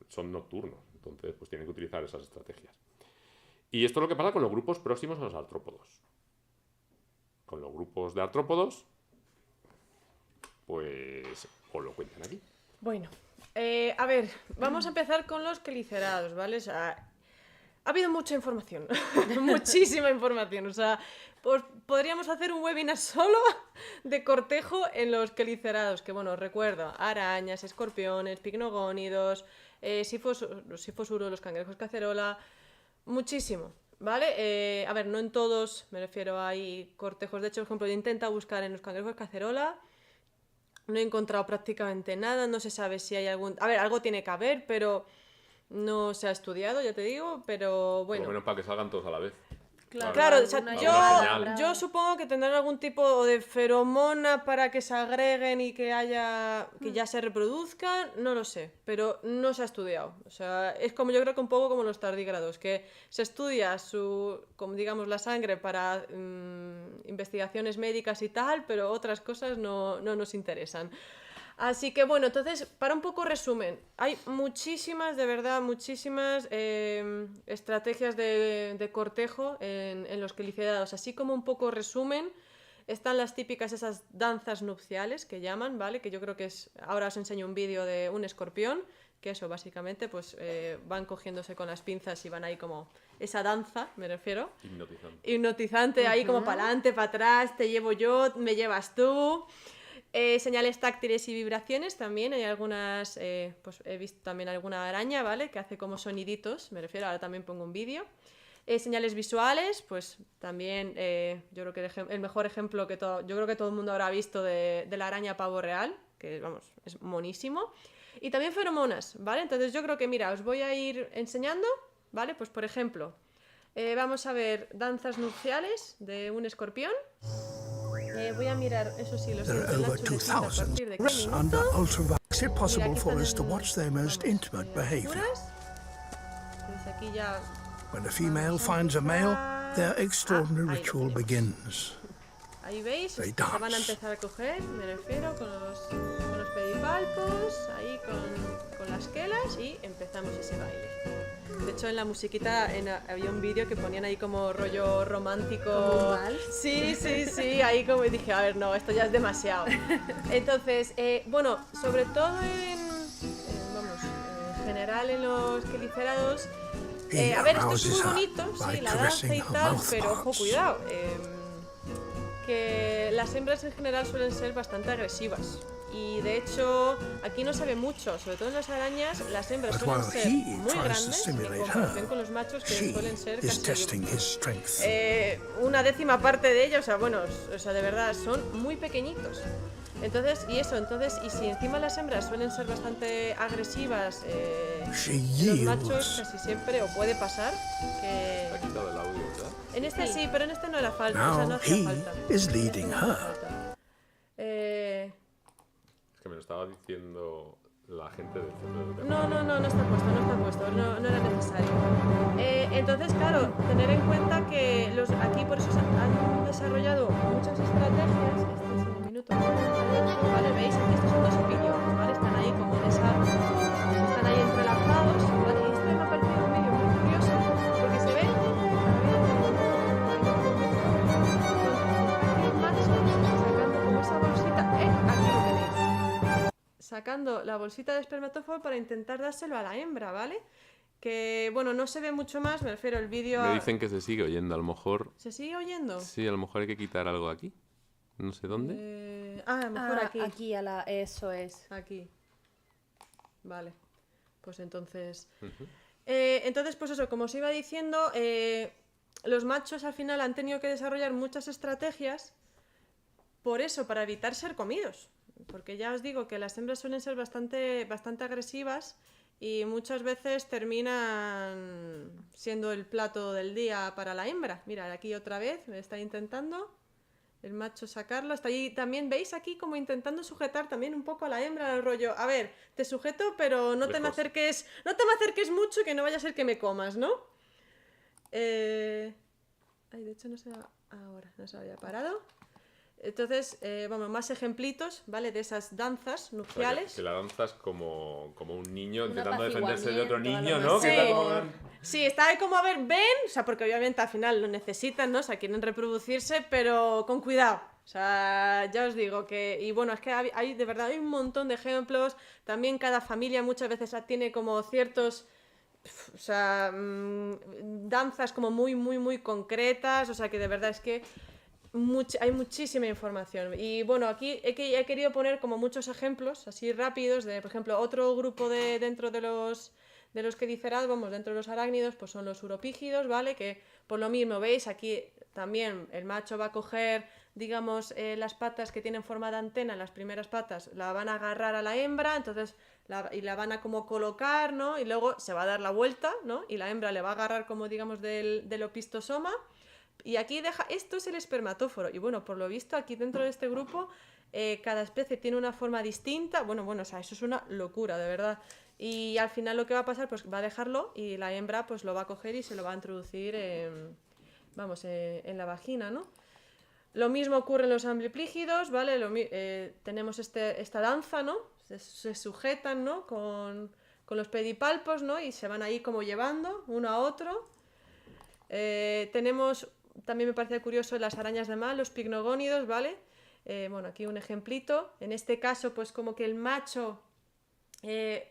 Son nocturnos. Entonces, pues tienen que utilizar esas estrategias. Y esto es lo que pasa con los grupos próximos a los artrópodos. Con los grupos de artrópodos, pues os lo cuentan aquí. Bueno, a ver, vamos a empezar con los quelicerados, ¿vale? O sea, ha habido mucha información, muchísima información. O sea, pues podríamos hacer un webinar solo de cortejo en los quelicerados, que bueno, os recuerdo, arañas, escorpiones, picnogónidos, sifosuros, los cangrejos cacerola, muchísimo, ¿vale? A ver, no en todos, me refiero, hay cortejos. De hecho, por ejemplo, yo he intentado buscar en los cangrejos cacerola, no he encontrado prácticamente nada, no se sabe si hay algún... A ver, algo tiene que haber, pero no se ha estudiado, ya te digo, pero bueno. Por lo menos para que salgan todos a la vez. Claro, o sea, alguna señal. yo supongo que tendrán algún tipo de feromona para que se agreguen y que ya se reproduzcan, no lo sé, pero no se ha estudiado. O sea, es como, yo creo que un poco como los tardígrados, que se estudia como digamos, la sangre para investigaciones médicas y tal, pero otras cosas no nos interesan. Así que bueno, entonces, para un poco resumen, hay muchísimas, de verdad, muchísimas estrategias de cortejo en los quelicerados. Así como un poco resumen, están las típicas, esas danzas nupciales que llaman, ¿vale? Que yo creo que es... Ahora os enseño un vídeo de un escorpión, que eso, básicamente, pues van cogiéndose con las pinzas y van ahí como... Esa danza, me refiero. Hipnotizante, ahí como para adelante, para atrás, te llevo yo, me llevas tú... señales táctiles y vibraciones también, hay algunas, pues he visto también alguna araña, ¿vale? Que hace como soniditos, me refiero, ahora también pongo un vídeo. Señales visuales, pues también yo creo que el mejor ejemplo que yo creo que todo el mundo habrá visto de la araña pavo real, que vamos, es monísimo. Y también feromonas, ¿vale? Entonces yo creo que, mira, os voy a ir enseñando, ¿vale? Pues por ejemplo, vamos a ver danzas nupciales de un escorpión. Voy a mirar, eso sí, los There are over 2,000 risks under ultraviolet. Makes it possible for us to watch their most intimate behavior. Desde aquí ya... When a female finds a male, their extraordinary ritual begins. Ahí veis, They se van a dance. empezar a coger, me refiero, con los pedipalpos, ahí con las quelas y empezamos ese baile. De hecho, en la musiquita había un vídeo que ponían ahí como rollo romántico. ¿Como un vals? Sí, ahí como dije, a ver, no, esto ya es demasiado. Entonces, bueno, sobre todo en general en los quelicerados, a ver, esto es muy bonito, sí, la danza y tal, pero ojo, cuidado, que las hembras en general suelen ser bastante agresivas. Y de hecho, aquí no se ve mucho, sobre todo en las arañas, las hembras suelen ser muy grandes en comparación con los machos, que suelen ser casi una décima parte de ellos, o sea, bueno, o sea, de verdad, son muy pequeñitos. Entonces, y si encima las hembras suelen ser bastante agresivas, los machos casi siempre, o puede pasar, que... Ha quitado el audio, ¿verdad? En este sí, pero en este no era falta, o sea, no hacía falta. is leading her. Es que me lo estaba diciendo la gente del centro de educación. No está puesto, no era necesario. Entonces, claro, tener en cuenta que aquí por eso se han desarrollado muchas estrategias. Este es un minuto. Vale, veis, aquí estos son dos opiniones, ¿vale? Están ahí como están ahí entrelazados, ¿vale? Y este me ha parecido un vídeo muy curioso porque se ve sacando como esa bolsita, aquí lo tenéis. Sacando la bolsita de espermatófono para intentar dárselo a la hembra, ¿vale? Que, bueno, no se ve mucho más, me refiero al vídeo... Me dicen que se sigue oyendo, a lo mejor... ¿Se sigue oyendo? Sí, a lo mejor hay que quitar algo aquí. No sé dónde. A lo mejor aquí. Aquí, eso es. Aquí. Vale. Pues entonces... entonces, pues eso, como os iba diciendo, los machos al final han tenido que desarrollar muchas estrategias por eso, para evitar ser comidos. Porque ya os digo que las hembras suelen ser bastante agresivas y muchas veces terminan siendo el plato del día para la hembra. Mirad, aquí otra vez me está intentando el macho sacarlo. Está ahí también, ¿veis? Aquí como intentando sujetar también un poco a la hembra, el rollo. A ver, te sujeto, pero no te me acerques mucho, que no vaya a ser que me comas, ¿no? Ay, de hecho no se había parado. Entonces, vamos, más ejemplitos, ¿vale? De esas danzas O sea, nupciales. que la danza es como un niño Un intentando defenderse de otro apaciguamiento, niño, a lo ¿no? mejor. Que está como... Sí, está ahí como a ver, ven, o sea, porque obviamente al final lo necesitan, ¿no? O sea, quieren reproducirse, pero con cuidado. O sea, ya os digo que... Y bueno, es que hay de verdad hay un montón de ejemplos. También cada familia muchas veces tiene como ciertos... O sea, danzas como muy concretas. O sea, que de verdad es que hay muchísima información. Y bueno, aquí he querido poner como muchos ejemplos así rápidos de, por ejemplo, otro grupo dentro de los quedíceras, vamos, dentro de los arácnidos, pues son los uropígidos, ¿vale? Que por lo mismo, ¿veis? Aquí también el macho va a coger, digamos, las patas que tienen forma de antena, las primeras patas, la van a agarrar a la hembra, entonces la van a como colocar, ¿no? Y luego se va a dar la vuelta, ¿no? Y la hembra le va a agarrar como, digamos, del opistosoma. Y aquí esto es el espermatóforo. Y bueno, por lo visto, aquí dentro de este grupo, cada especie tiene una forma distinta. Bueno, o sea, eso es una locura, de verdad. Y al final lo que va a pasar, pues va a dejarlo y la hembra pues lo va a coger y se lo va a introducir en la vagina, ¿no? Lo mismo ocurre en los ambliplígidos, ¿vale? Tenemos esta danza, ¿no? Se sujetan, ¿no? Con los pedipalpos, ¿no? Y se van ahí como llevando uno a otro. Tenemos, también me parece curioso, las arañas de mar, los picnogónidos, ¿vale? Bueno, aquí un ejemplito. En este caso, pues como que el macho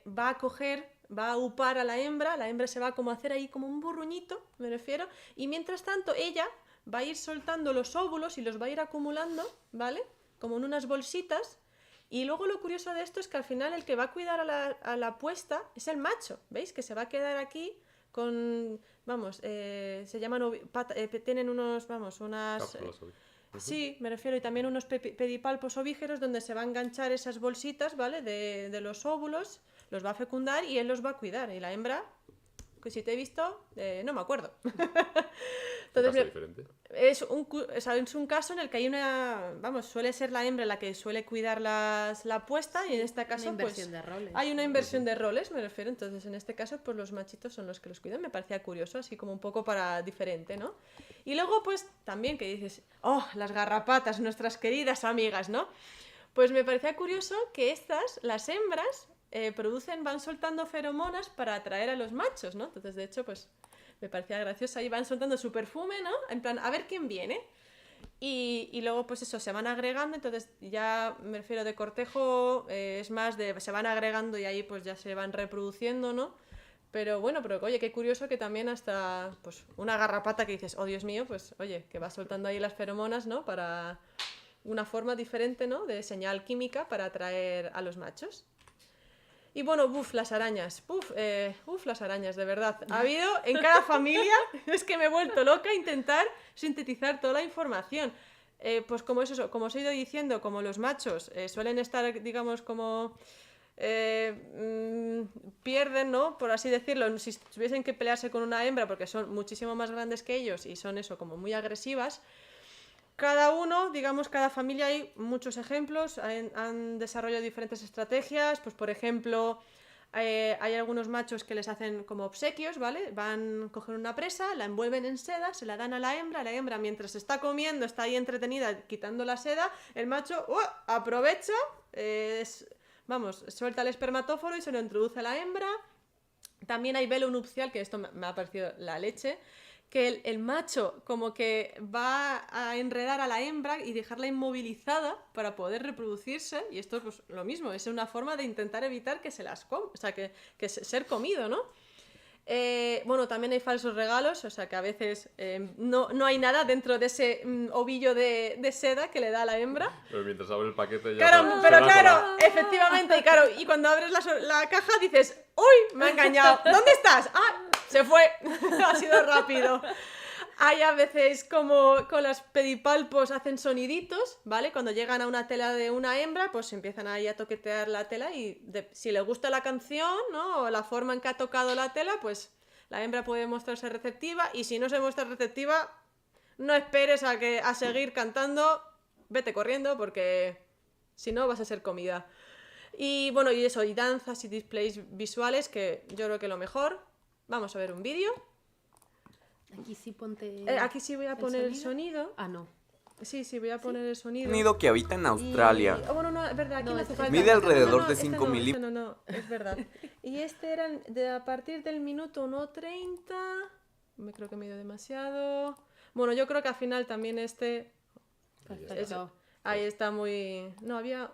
va a upar a la hembra se va como a hacer ahí como un burruñito, me refiero, y mientras tanto ella va a ir soltando los óvulos y los va a ir acumulando, ¿vale? Como en unas bolsitas, y luego lo curioso de esto es que al final el que va a cuidar a la puesta es el macho, ¿veis? Que se va a quedar aquí con, vamos, se llaman, tienen unas... Cápsulas, Sí, me refiero, y también unos pedipalpos ovígeros donde se va a enganchar esas bolsitas, ¿vale? De los óvulos, los va a fecundar y él los va a cuidar. Y la hembra, que si te he visto, no me acuerdo. Entonces, diferente. es un caso en el que hay suele ser la hembra la que suele cuidar la puesta y en este caso Una inversión pues de roles. hay una inversión de roles, me refiero. Entonces en este caso pues los machitos son los que los cuidan. Me parecía curioso, así como un poco para diferente, ¿no? Y luego pues también que dices, oh, las garrapatas, nuestras queridas amigas, ¿no? Pues me parecía curioso que las hembras, van soltando feromonas para atraer a los machos, ¿no? Entonces, de hecho, pues me parecía gracioso. Ahí van soltando su perfume, ¿no? En plan, a ver quién viene. Y luego, pues eso, se van agregando. Entonces, ya me refiero de cortejo, es más de se van agregando y ahí pues ya se van reproduciendo, ¿no? Pero bueno, oye, qué curioso que también hasta pues una garrapata que dices, oh Dios mío, pues oye, que va soltando ahí las feromonas, ¿no? Para una forma diferente, ¿no? De señal química para atraer a los machos. Y bueno, las arañas. Las arañas, de verdad. Ha habido en cada familia, es que me he vuelto loca a intentar sintetizar toda la información. Pues como eso, como os he ido diciendo, como los machos suelen estar, digamos, como... pierden, ¿no? Por así decirlo, si tuviesen que pelearse con una hembra porque son muchísimo más grandes que ellos y son eso, como muy agresivas. Cada uno, digamos, cada familia hay muchos ejemplos, han desarrollado diferentes estrategias, pues por ejemplo, hay algunos machos que les hacen como obsequios, ¿vale? Van a coger una presa, la envuelven en seda, se la dan a la hembra mientras está comiendo, está ahí entretenida quitando la seda, el macho aprovecha, suelta el espermatóforo y se lo introduce a la hembra. También hay velo nupcial, que esto me ha parecido la leche, que el macho como que va a enredar a la hembra y dejarla inmovilizada para poder reproducirse, y esto pues lo mismo, es una forma de intentar evitar que se las coma, o sea, que ser comido, ¿no? Bueno, también hay falsos regalos, o sea que a veces no hay nada dentro de ese ovillo de seda que le da a la hembra. Pero mientras abre el paquete ya... Claro, pero claro, efectivamente, y cuando abres la caja dices, ¡uy! Me ha engañado, ¿dónde estás? ¡Ah! Se fue, ha sido rápido. Hay a veces como con los pedipalpos hacen soniditos, ¿vale? Cuando llegan a una tela de una hembra, pues empiezan ahí a toquetear la tela y si le gusta la canción, ¿no? O la forma en que ha tocado la tela, pues la hembra puede mostrarse receptiva, y si no se muestra receptiva, no esperes a seguir cantando, vete corriendo porque si no vas a ser comida. Y bueno, y eso, y danzas y displays visuales, que yo creo que lo mejor. Vamos a ver un vídeo. Aquí sí ponte... Aquí sí voy a poner el sonido. Ah, no. Sí, voy a poner el sonido. Sonido que habita en Australia. Bueno, no, es verdad, aquí No, no hace este falta. mide alrededor No, de este 5 no, milímetros. No, es verdad. Y este era a partir del minuto 1:30. Me creo que me he ido demasiado. Bueno, yo creo que al final también este. Perfecto. Ahí está muy. No, había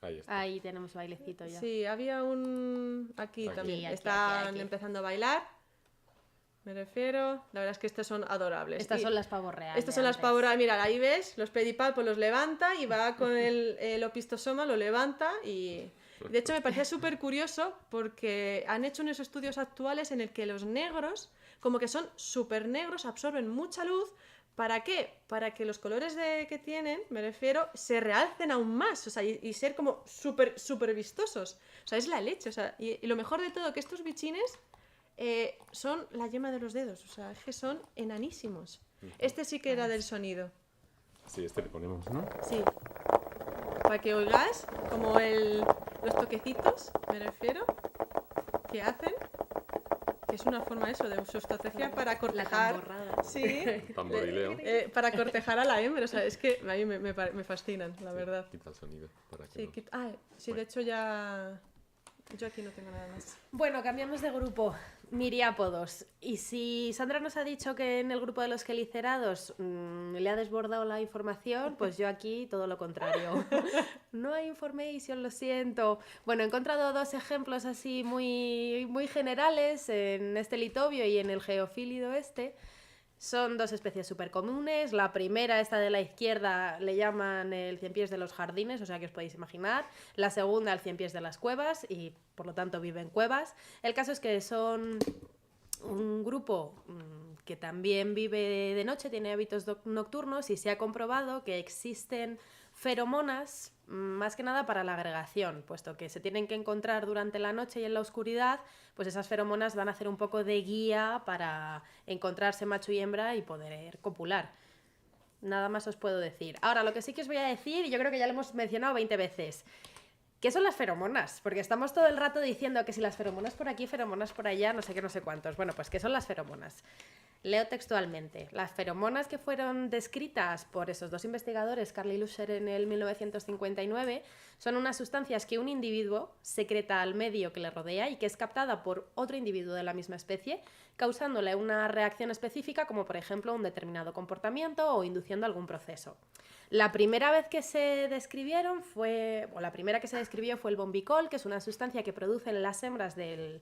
Ahí está. Ahí tenemos bailecito ya. Sí, había un. Aquí Aquí. también. Aquí, Están aquí. empezando a bailar. Me refiero. La verdad es que estos son adorables. Estas Y son las pavos reales. estas son las pavos reales. Mira, ahí ves, los pedipalpos los levanta y va con el opistosoma, lo levanta y. De hecho, me parecía súper curioso porque han hecho unos estudios actuales en el que los negros, como que son súper negros, absorben mucha luz. ¿Para qué? Para que los colores que tienen, me refiero, se realcen aún más, o sea, y ser como súper vistosos. O sea, es la leche, o sea, y lo mejor de todo, que estos bichines son la yema de los dedos, o sea, es que son enanísimos. Este sí que era del sonido, Sí, este le ponemos, ¿no? sí. Para que oigáis como los toquecitos, me refiero, que hacen, que es una forma eso de su estrategia para cortejar. tamborrada. Sí. Tamborileo. Para cortejar a la hembra, o sea, es que a mí me fascinan, la verdad. Quita el sonido. Para que Sí, no- sí, de hecho ya. Yo aquí no tengo nada más. Bueno, cambiamos de grupo. Miriápodos. Y si Sandra nos ha dicho que en el grupo de los quelicerados le ha desbordado la información, pues yo aquí todo lo contrario. No hay information, lo siento. Bueno, he encontrado dos ejemplos así muy generales en este litobio y en el geofílido este. Son dos especies súper comunes. La primera, esta de la izquierda, le llaman el ciempiés de los jardines, o sea que os podéis imaginar. La segunda, el ciempiés de las cuevas, y por lo tanto vive en cuevas. El caso es que son un grupo que también vive de noche, tiene hábitos nocturnos, y se ha comprobado que existen feromonas, más que nada para la agregación, puesto que se tienen que encontrar durante la noche y en la oscuridad, pues esas feromonas van a hacer un poco de guía para encontrarse macho y hembra y poder copular. Nada más os puedo decir. Ahora, lo que sí que os voy a decir, y yo creo que ya lo hemos mencionado 20 veces, ¿qué son las feromonas? Porque estamos todo el rato diciendo que si las feromonas por aquí, feromonas por allá, no sé qué, no sé cuántos. Bueno, pues ¿qué son las feromonas? Leo textualmente. Las feromonas que fueron descritas por esos dos investigadores, Carl y Lusher, en el 1959, son unas sustancias que un individuo secreta al medio que le rodea y que es captada por otro individuo de la misma especie, causándole una reacción específica, como por ejemplo un determinado comportamiento o induciendo algún proceso. La primera vez que se describieron la primera que se describió fue el bombicol, que es una sustancia que producen las hembras del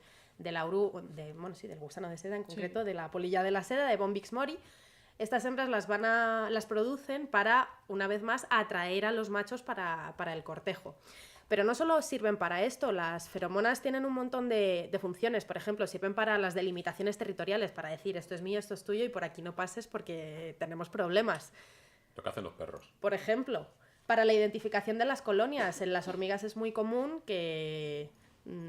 gusano de seda, en concreto, de la polilla de la seda, de Bombyx mori. Estas hembras las producen para, una vez más, atraer a los machos para el cortejo. Pero no solo sirven para esto, las feromonas tienen un montón de funciones. Por ejemplo, sirven para las delimitaciones territoriales, para decir esto es mío, esto es tuyo y por aquí no pases porque tenemos problemas. Lo que hacen los perros. Por ejemplo, para la identificación de las colonias. En las hormigas es muy común que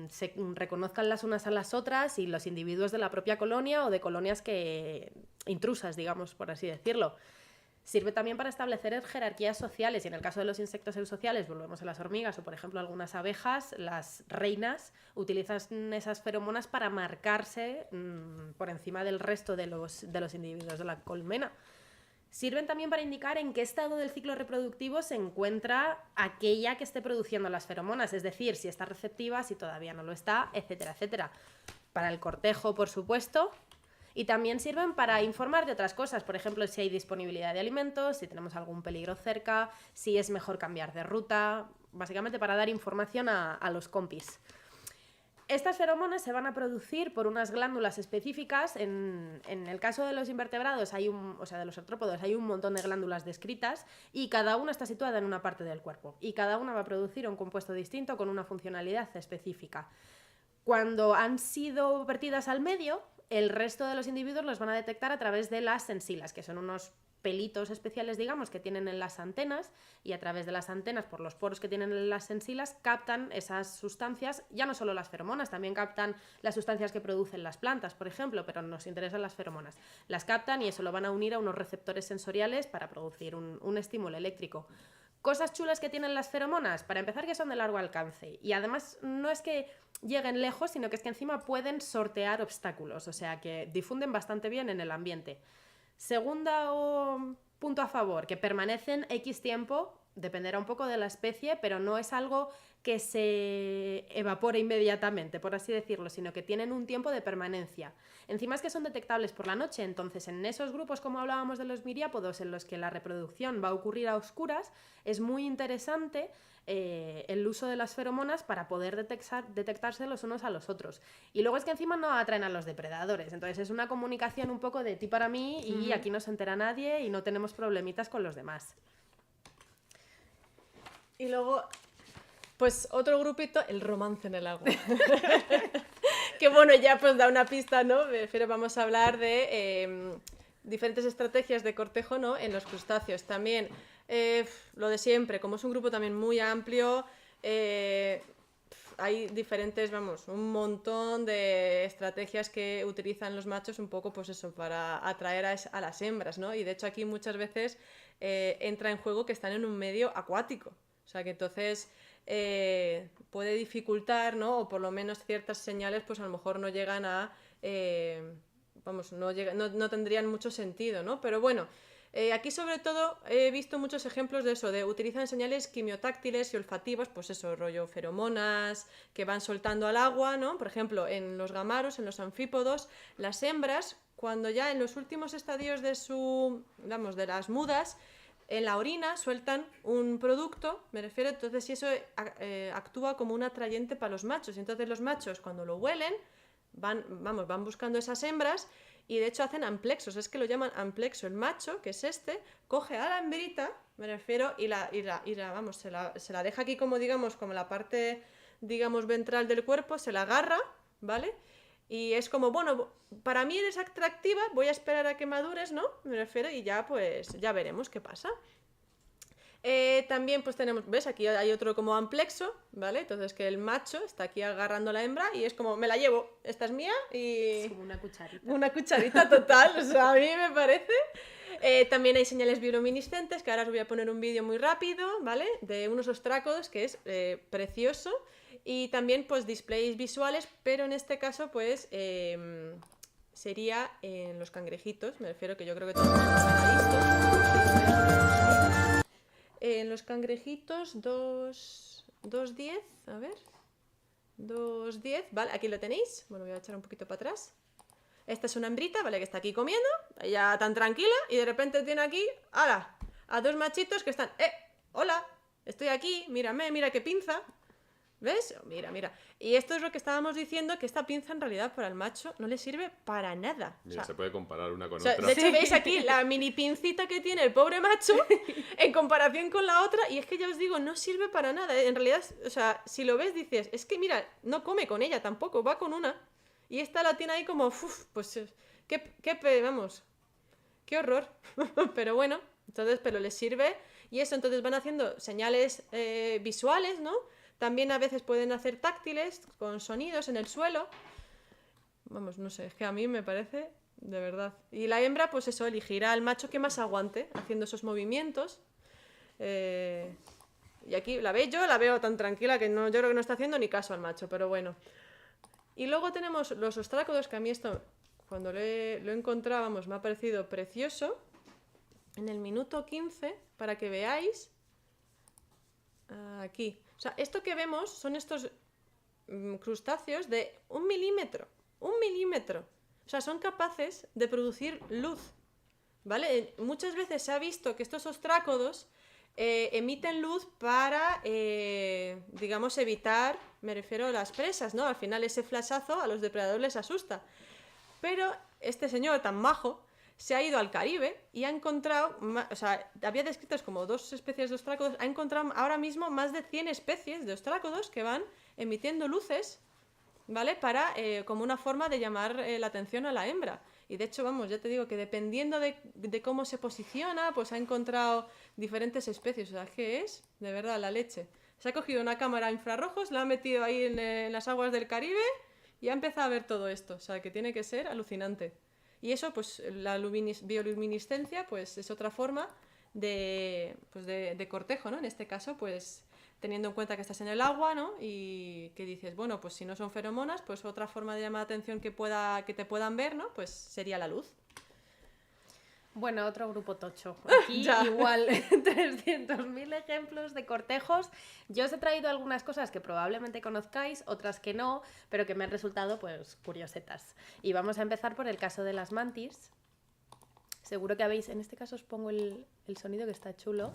se reconozcan las unas a las otras y los individuos de la propia colonia o de colonias intrusas, digamos, por así decirlo. Sirve también para establecer jerarquías sociales y en el caso de los insectos eusociales, volvemos a las hormigas o por ejemplo algunas abejas, las reinas utilizan esas feromonas para marcarse por encima del resto de los individuos de la colmena. Sirven también para indicar en qué estado del ciclo reproductivo se encuentra aquella que esté produciendo las feromonas, es decir, si está receptiva, si todavía no lo está, etcétera, etcétera. Para el cortejo, por supuesto, y también sirven para informar de otras cosas, por ejemplo, si hay disponibilidad de alimentos, si tenemos algún peligro cerca, si es mejor cambiar de ruta, básicamente para dar información a los compis. Estas feromonas se van a producir por unas glándulas específicas. En el caso de los invertebrados, de los artrópodos, hay un montón de glándulas descritas y cada una está situada en una parte del cuerpo. Y cada una va a producir un compuesto distinto con una funcionalidad específica. Cuando han sido vertidas al medio, el resto de los individuos los van a detectar a través de las sensilas, que son unos pelitos especiales, digamos, que tienen en las antenas, y a través de las antenas, por los poros que tienen en las sensilas, captan esas sustancias, ya no solo las feromonas, también captan las sustancias que producen las plantas, por ejemplo, pero nos interesan las feromonas. Las captan y eso lo van a unir a unos receptores sensoriales para producir un estímulo eléctrico. Cosas chulas que tienen las feromonas, para empezar, que son de largo alcance, y además no es que lleguen lejos, sino que es que encima pueden sortear obstáculos, o sea que difunden bastante bien en el ambiente. Segundo punto a favor, que permanecen X tiempo, dependerá un poco de la especie, pero no es algo que se evapore inmediatamente, por así decirlo, sino que tienen un tiempo de permanencia. Encima es que son detectables por la noche, entonces en esos grupos, como hablábamos de los miriápodos, en los que la reproducción va a ocurrir a oscuras, es muy interesante el uso de las feromonas para poder detectarse los unos a los otros. Y luego es que encima no atraen a los depredadores, entonces es una comunicación un poco de ti para mí y aquí no se entera nadie y no tenemos problemitas con los demás. Y luego, pues otro grupito, el romance en el agua. Que bueno, ya pues da una pista, ¿no? Pero vamos a hablar de diferentes estrategias de cortejo, ¿no? En los crustáceos. También lo de siempre, como es un grupo también muy amplio, hay diferentes, vamos, un montón de estrategias que utilizan los machos un poco, pues eso, para atraer a las hembras, ¿no? Y de hecho aquí muchas veces entra en juego que están en un medio acuático. O sea que entonces puede dificultar, ¿no? O por lo menos ciertas señales pues a lo mejor no llegan a... no tendrían mucho sentido, ¿no? Pero bueno, aquí sobre todo he visto muchos ejemplos de eso, de utilizan señales quimiotáctiles y olfativas, pues eso, rollo feromonas que van soltando al agua, ¿no? Por ejemplo, en los gamaros, en los anfípodos, las hembras, cuando ya en los últimos estadios de de las mudas, en la orina sueltan un producto, me refiero, entonces, y eso actúa como un atrayente para los machos. Entonces los machos cuando lo huelen van buscando esas hembras y de hecho hacen amplexos, es que lo llaman amplexo. El macho, que es coge a la hembrita, me refiero, y se la deja aquí como digamos, como la parte, digamos, ventral del cuerpo, se la agarra, ¿vale? Y es como, bueno, para mí eres atractiva, voy a esperar a que madures, ¿no? Me refiero, y ya pues ya veremos qué pasa. También pues tenemos, ¿ves? Aquí hay otro como amplexo, ¿vale? Entonces que el macho está aquí agarrando a la hembra y es como, me la llevo, esta es mía y... Es como una cucharita. Una cucharita total, o sea, a mí me parece... también hay señales bioluminiscentes, que ahora os voy a poner un vídeo muy rápido, ¿vale? De unos ostrácodos, que es precioso. Y también pues displays visuales, pero en este caso pues sería en los cangrejitos, me refiero que yo creo que todos han visto. En los cangrejitos 2.10, a ver, 2.10, vale, aquí lo tenéis, bueno, voy a echar un poquito para atrás. Esta es una hembrita, ¿vale? Que está aquí comiendo, ella tan tranquila, y de repente tiene aquí, ¡hala!, a dos machitos que están, hola, estoy aquí, mírame, mira qué pinza. ¿Ves? Mira, mira. Y esto es lo que estábamos diciendo, que esta pinza en realidad para el macho no le sirve para nada. Mira, se puede comparar una con otra. otra. De hecho, veis aquí la mini pincita que tiene el pobre macho en comparación con la otra, y es que ya os digo, no sirve para nada. En realidad, o sea, si lo ves dices, es que mira, no come con ella tampoco, va con una. Y esta la tiene ahí como, pues, vamos, qué horror. Pero bueno, entonces, pero les sirve. Y eso, entonces van haciendo señales visuales, ¿no? También a veces pueden hacer táctiles con sonidos en el suelo. Vamos, no sé, es que a mí me parece de verdad. Y la hembra, pues eso, elegirá al macho que más aguante haciendo esos movimientos. Y aquí la veo tan tranquila que no, yo creo que no está haciendo ni caso al macho, pero bueno. Y luego tenemos los ostrácodos, que a mí esto, cuando lo he encontrado, vamos, me ha parecido precioso. En el minuto 15, para que veáis. Aquí. O sea, esto que vemos son estos crustáceos de 1 milímetro. 1 milímetro. O sea, son capaces de producir luz. ¿Vale? Muchas veces se ha visto que estos ostrácodos emiten luz para, digamos, evitar, me refiero a las presas, ¿no? Al final ese flashazo a los depredadores les asusta. Pero este señor tan majo se ha ido al Caribe y ha encontrado, o sea, había descritos como 2 especies de ostrácodos, ha encontrado ahora mismo más de 100 especies de ostrácodos que van emitiendo luces, ¿vale? Para, como una forma de llamar la atención a la hembra. Y de hecho, vamos, ya te digo que dependiendo de cómo se posiciona, pues ha encontrado diferentes especies. O sea, que es, de verdad, la leche. Se ha cogido una cámara infrarrojos, la ha metido ahí en las aguas del Caribe y ha empezado a ver todo esto. O sea, que tiene que ser alucinante. Y eso, pues la bioluminiscencia, pues es otra forma de cortejo, ¿no? En este caso, pues teniendo en cuenta que estás en el agua, ¿no? Y que dices, bueno, pues si no son feromonas, pues otra forma de llamar la atención que te puedan ver, ¿no? Pues sería la luz. Bueno, otro grupo tocho. Aquí Ya. igual 300.000 ejemplos de cortejos. Yo os he traído algunas cosas que probablemente conozcáis, otras que no, pero que me han resultado pues curiosetas. Y vamos a empezar por el caso de las mantis. Seguro que habéis, en este caso os pongo el sonido que está chulo.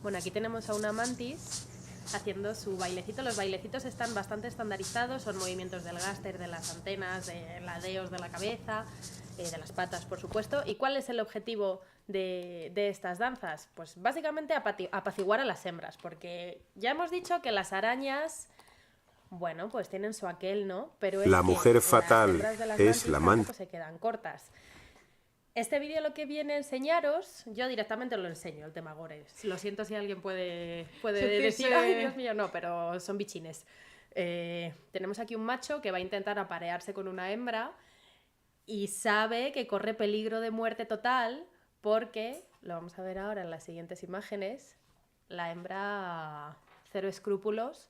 Bueno, aquí tenemos a una mantis haciendo su bailecito. Los bailecitos están bastante estandarizados, son movimientos del gáster, de las antenas, de ladeos de la cabeza, de las patas, por supuesto. ¿Y cuál es el objetivo de estas danzas? Pues básicamente apaciguar a las hembras, porque ya hemos dicho que las arañas, bueno, pues tienen su aquel, ¿no? Pero es La que mujer las fatal hembras de las es mantis la tampoco mantis. se quedan cortas. Este vídeo lo que viene a enseñaros, yo directamente lo enseño, el tema gore. Lo siento si alguien puede Sentirse- decir, ay, Dios mío, no, pero son bichines. Tenemos aquí un macho que va a intentar aparearse con una hembra y sabe que corre peligro de muerte total porque, lo vamos a ver ahora en las siguientes imágenes, la hembra, cero escrúpulos,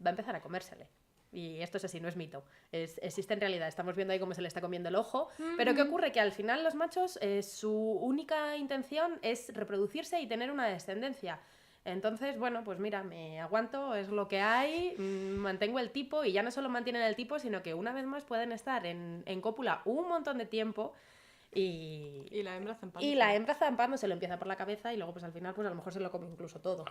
va a empezar a comérsele. Y esto es así, no es mito. Existe en realidad. Estamos viendo ahí cómo se le está comiendo el ojo. Pero ¿qué ocurre? Que al final los machos, su única intención es reproducirse y tener una descendencia. Entonces, bueno, pues mira, me aguanto, es lo que hay, mantengo el tipo y ya no solo mantienen el tipo, sino que una vez más pueden estar en cópula un montón de tiempo Y la hembra zampándose. y la hembra zampándose lo empieza por la cabeza y luego pues al final pues a lo mejor se lo come incluso todo.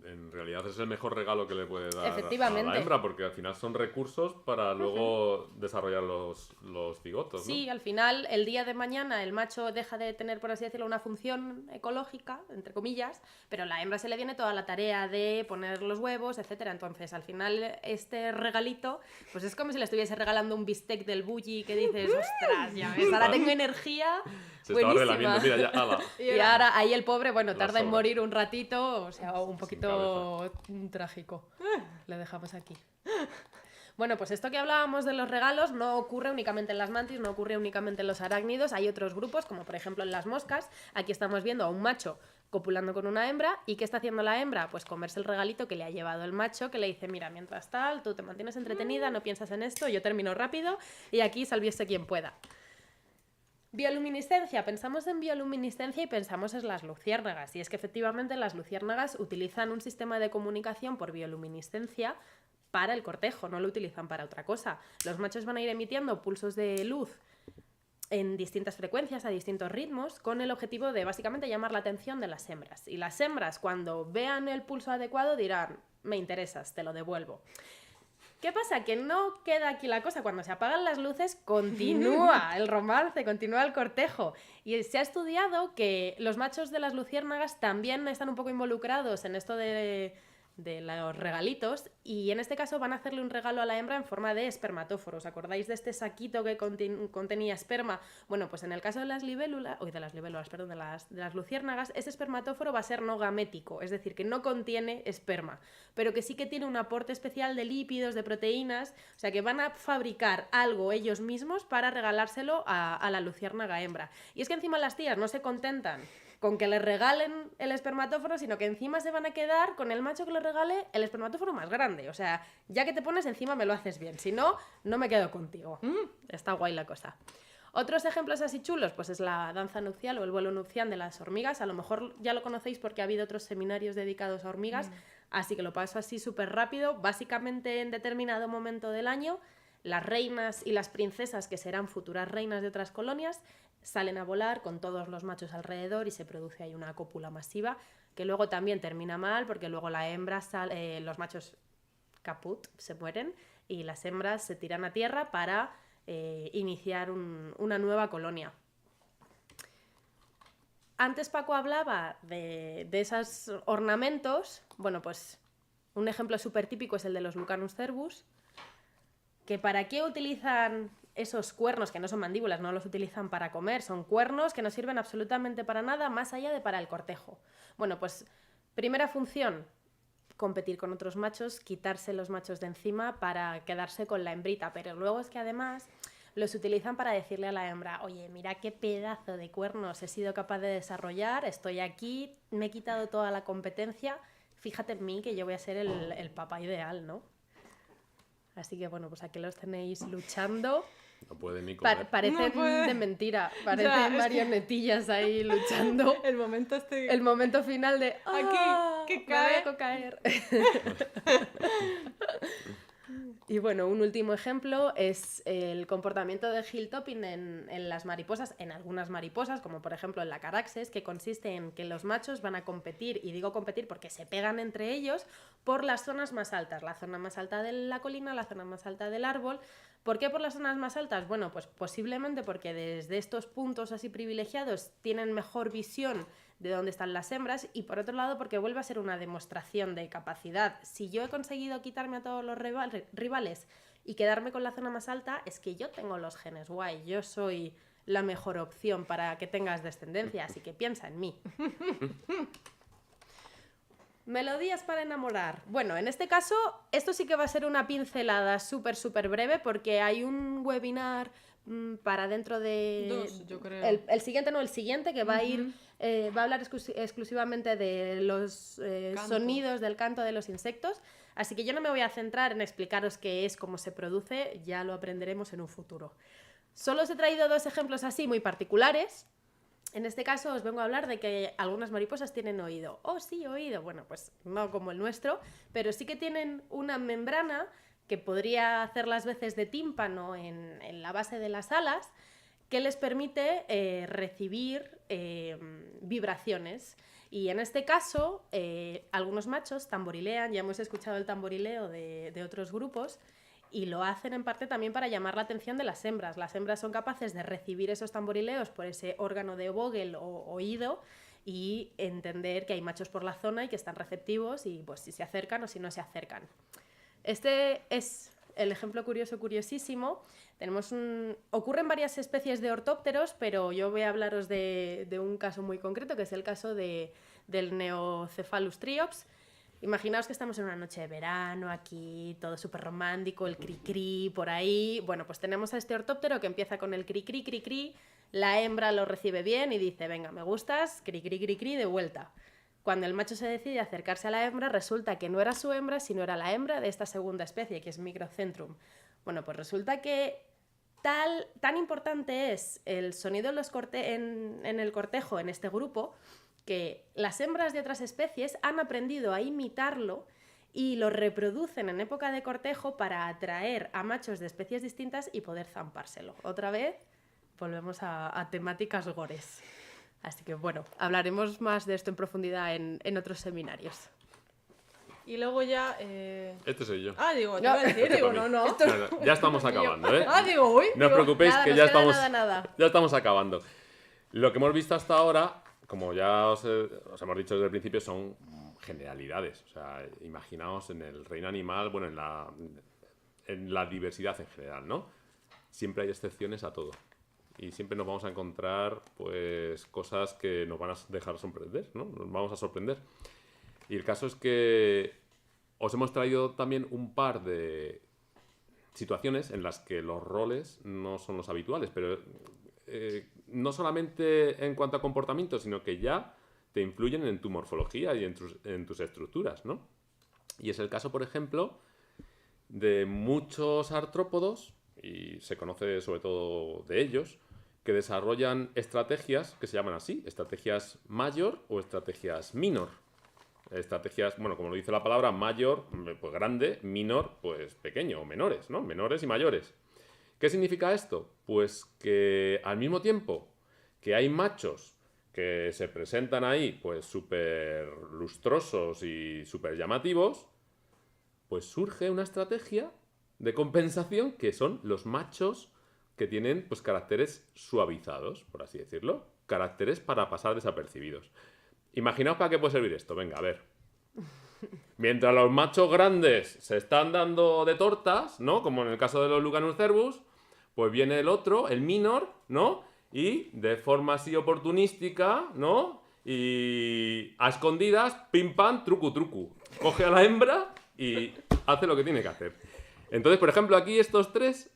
En realidad es el mejor regalo que le puede dar a Efectivamente. la hembra, porque al final son recursos para luego desarrollar los cigotos, ¿no? Sí, al final, el día de mañana el macho deja de tener, por así decirlo, una función ecológica, entre comillas, pero a la hembra se le viene toda la tarea de poner los huevos, etcétera. Entonces, al final, este regalito, pues es como si le estuviese regalando un bistec del bulli que dices, ostras, ya ves, ahora tengo energía Se estaba buenísima. relamiendo, mira, ya, ala. Y ahora ahí el pobre, bueno, La tarda en sobra. morir un ratito, o sea, un poquito trágico. Le dejamos aquí. Bueno, pues esto que hablábamos de los regalos no ocurre únicamente en las mantis, no ocurre únicamente en los arácnidos, hay otros grupos, como por ejemplo en las moscas. Aquí estamos viendo a un macho copulando con una hembra, ¿y qué está haciendo la hembra? Pues comerse el regalito que le ha llevado el macho, que le dice, mira, mientras tal, tú te mantienes entretenida, no piensas en esto, yo termino rápido, y aquí sálvese quien pueda. Bioluminiscencia, pensamos en bioluminiscencia y pensamos en las luciérnagas, y es que efectivamente las luciérnagas utilizan un sistema de comunicación por bioluminiscencia para el cortejo, no lo utilizan para otra cosa. Los machos van a ir emitiendo pulsos de luz en distintas frecuencias, a distintos ritmos, con el objetivo de básicamente llamar la atención de las hembras. Y las hembras, cuando vean el pulso adecuado, dirán, me interesas, te lo devuelvo. ¿Qué pasa? Que no queda aquí la cosa. Cuando se apagan las luces, continúa el romance, continúa el cortejo. Y se ha estudiado que los machos de las luciérnagas también están un poco involucrados en esto de los regalitos, y en este caso van a hacerle un regalo a la hembra en forma de espermatóforo. ¿Os acordáis de este saquito que contenía esperma? Bueno, pues en el caso de las libélulas, perdón, de las luciérnagas, ese espermatóforo va a ser no gamético, es decir, que no contiene esperma, pero que sí que tiene un aporte especial de lípidos, de proteínas, o sea que van a fabricar algo ellos mismos para regalárselo a la luciérnaga hembra. Y es que encima las tías no se contentan con que le regalen el espermatóforo, sino que encima se van a quedar con el macho que le regale el espermatóforo más grande. O sea, ya que te pones encima me lo haces bien, si no, no me quedo contigo. Está guay la cosa. Otros ejemplos así chulos, pues es la danza nupcial o el vuelo nupcial de las hormigas. A lo mejor ya lo conocéis porque ha habido otros seminarios dedicados a hormigas, así que lo paso así súper rápido. Básicamente en determinado momento del año, las reinas y las princesas, que serán futuras reinas de otras colonias, salen a volar con todos los machos alrededor y se produce ahí una cópula masiva, que luego también termina mal porque luego la hembra los machos caput se mueren y las hembras se tiran a tierra para iniciar una nueva colonia. Antes Paco hablaba de esos ornamentos. Bueno, pues un ejemplo súper típico es el de los Lucanus cervus, que ¿para qué utilizan esos cuernos, que no son mandíbulas, no los utilizan para comer, son cuernos que no sirven absolutamente para nada más allá de para el cortejo? Bueno, pues primera función, competir con otros machos, quitarse los machos de encima para quedarse con la hembrita, pero luego es que además los utilizan para decirle a la hembra, oye, mira qué pedazo de cuernos he sido capaz de desarrollar, estoy aquí, me he quitado toda la competencia, fíjate en mí que yo voy a ser el papá ideal, ¿no? Así que bueno, pues aquí los tenéis luchando. No puede ni comer. Parecen No puede. de mentira, parecen Ya, es que- marionetillas ahí luchando. El momento El momento final de Aquí, que me cae. dejo caer. Y bueno, un último ejemplo es el comportamiento de hilltopping en las mariposas, en algunas mariposas, como por ejemplo en la Caraxes, que consiste en que los machos van a competir, y digo competir porque se pegan entre ellos, por las zonas más altas, la zona más alta de la colina, la zona más alta del árbol. ¿Por qué por las zonas más altas? Bueno, pues posiblemente porque desde estos puntos así privilegiados tienen mejor visión de dónde están las hembras, y por otro lado porque vuelve a ser una demostración de capacidad. Si yo he conseguido quitarme a todos los rivales y quedarme con la zona más alta, es que yo tengo los genes guay, yo soy la mejor opción para que tengas descendencia, así que piensa en mí. Melodías para enamorar. Bueno, en este caso, esto sí que va a ser una pincelada súper breve, porque hay un webinar para dentro de... 2, yo creo. El siguiente, no, el siguiente, que va a ir... va a hablar exclusivamente de los Canto. sonidos del canto de los insectos, así que yo no me voy a centrar en explicaros qué es, cómo se produce, ya lo aprenderemos en un futuro. Solo os he traído 2 ejemplos así muy particulares. En este caso os vengo a hablar de que algunas mariposas tienen oído. Oh, sí, oído. Bueno, pues no como el nuestro, pero sí que tienen una membrana que podría hacer las veces de tímpano en la base de las alas, que les permite recibir vibraciones. Y en este caso, algunos machos tamborilean, ya hemos escuchado el tamborileo de otros grupos, y lo hacen en parte también para llamar la atención de las hembras. Las hembras son capaces de recibir esos tamborileos por ese órgano de Vogel o oído y entender que hay machos por la zona y que están receptivos, y pues si se acercan o si no se acercan. Este es el ejemplo curiosísimo. Ocurren varias especies de ortópteros, pero yo voy a hablaros de un caso muy concreto, que es el caso del Neocephalus triops. Imaginaos que estamos en una noche de verano, aquí todo súper romántico, el cri-cri por ahí. Bueno, pues tenemos a este ortóptero que empieza con el cri-cri, la hembra lo recibe bien y dice, venga, me gustas, cri-cri, de vuelta. Cuando el macho se decide acercarse a la hembra, resulta que no era su hembra, sino era la hembra de esta segunda especie, que es Microcentrum. Bueno, pues resulta que tan importante es el sonido en el cortejo, en este grupo, que las hembras de otras especies han aprendido a imitarlo y lo reproducen en época de cortejo para atraer a machos de especies distintas y poder zampárselo. Otra vez volvemos a temáticas gores. Así que bueno, hablaremos más de esto en profundidad en otros seminarios. Y luego ya... Este soy yo. Digo, te iba a decir, digo, no. No, ya estamos acabando, ¿eh? Digo, uy. No os preocupéis, Nada, que nos ya queda estamos, nada. ya estamos acabando. Lo que hemos visto hasta ahora, como ya os hemos dicho desde el principio, son generalidades. O sea, imaginaos en el reino animal, bueno, en la diversidad en general, ¿no? Siempre hay excepciones a todo. Y siempre nos vamos a encontrar, pues, cosas que nos van a dejar sorprender, ¿no? Nos vamos a sorprender. Y el caso es que os hemos traído también un par de situaciones en las que los roles no son los habituales, pero no solamente en cuanto a comportamiento, sino que ya te influyen en tu morfología y en tus estructuras, ¿no? Y es el caso, por ejemplo, de muchos artrópodos, y se conoce sobre todo de ellos, que desarrollan estrategias que se llaman así, estrategias mayor o estrategias minor. Estrategias, bueno, como lo dice la palabra, mayor, pues grande, minor, pues pequeño, o menores, ¿no? Menores y mayores. ¿Qué significa esto? Pues que al mismo tiempo que hay machos que se presentan ahí, pues súper lustrosos y súper llamativos, pues surge una estrategia de compensación que son los machos que tienen, pues, caracteres suavizados, por así decirlo. Caracteres para pasar desapercibidos. Imaginaos para qué puede servir esto. Venga, a ver. Mientras los machos grandes se están dando de tortas, ¿no? Como en el caso de los Lucanus cervus, pues viene el otro, el minor, ¿no? Y de forma así oportunística, ¿no? Y a escondidas, pim pam, trucu. Coge a la hembra y hace lo que tiene que hacer. Entonces, por ejemplo, aquí estos tres,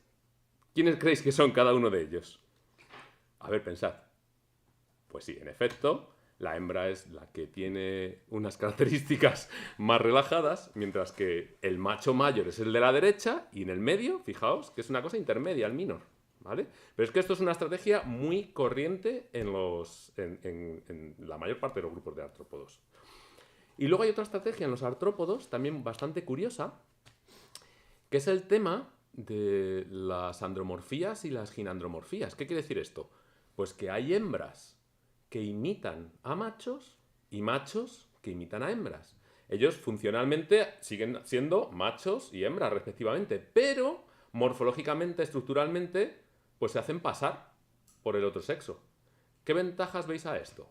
¿quiénes creéis que son cada uno de ellos? A ver, pensad. Pues sí, en efecto, la hembra es la que tiene unas características más relajadas, mientras que el macho mayor es el de la derecha y en el medio, fijaos, que es una cosa intermedia, el minor. ¿vale? Pero es que esto es una estrategia muy corriente en la mayor parte de los grupos de artrópodos. Y luego hay otra estrategia en los artrópodos, también bastante curiosa, que es el tema de las andromorfías y las ginandromorfías. ¿Qué quiere decir esto? Pues que hay hembras que imitan a machos y machos que imitan a hembras. Ellos funcionalmente siguen siendo machos y hembras respectivamente, pero morfológicamente, estructuralmente, pues se hacen pasar por el otro sexo. ¿Qué ventajas veis a esto?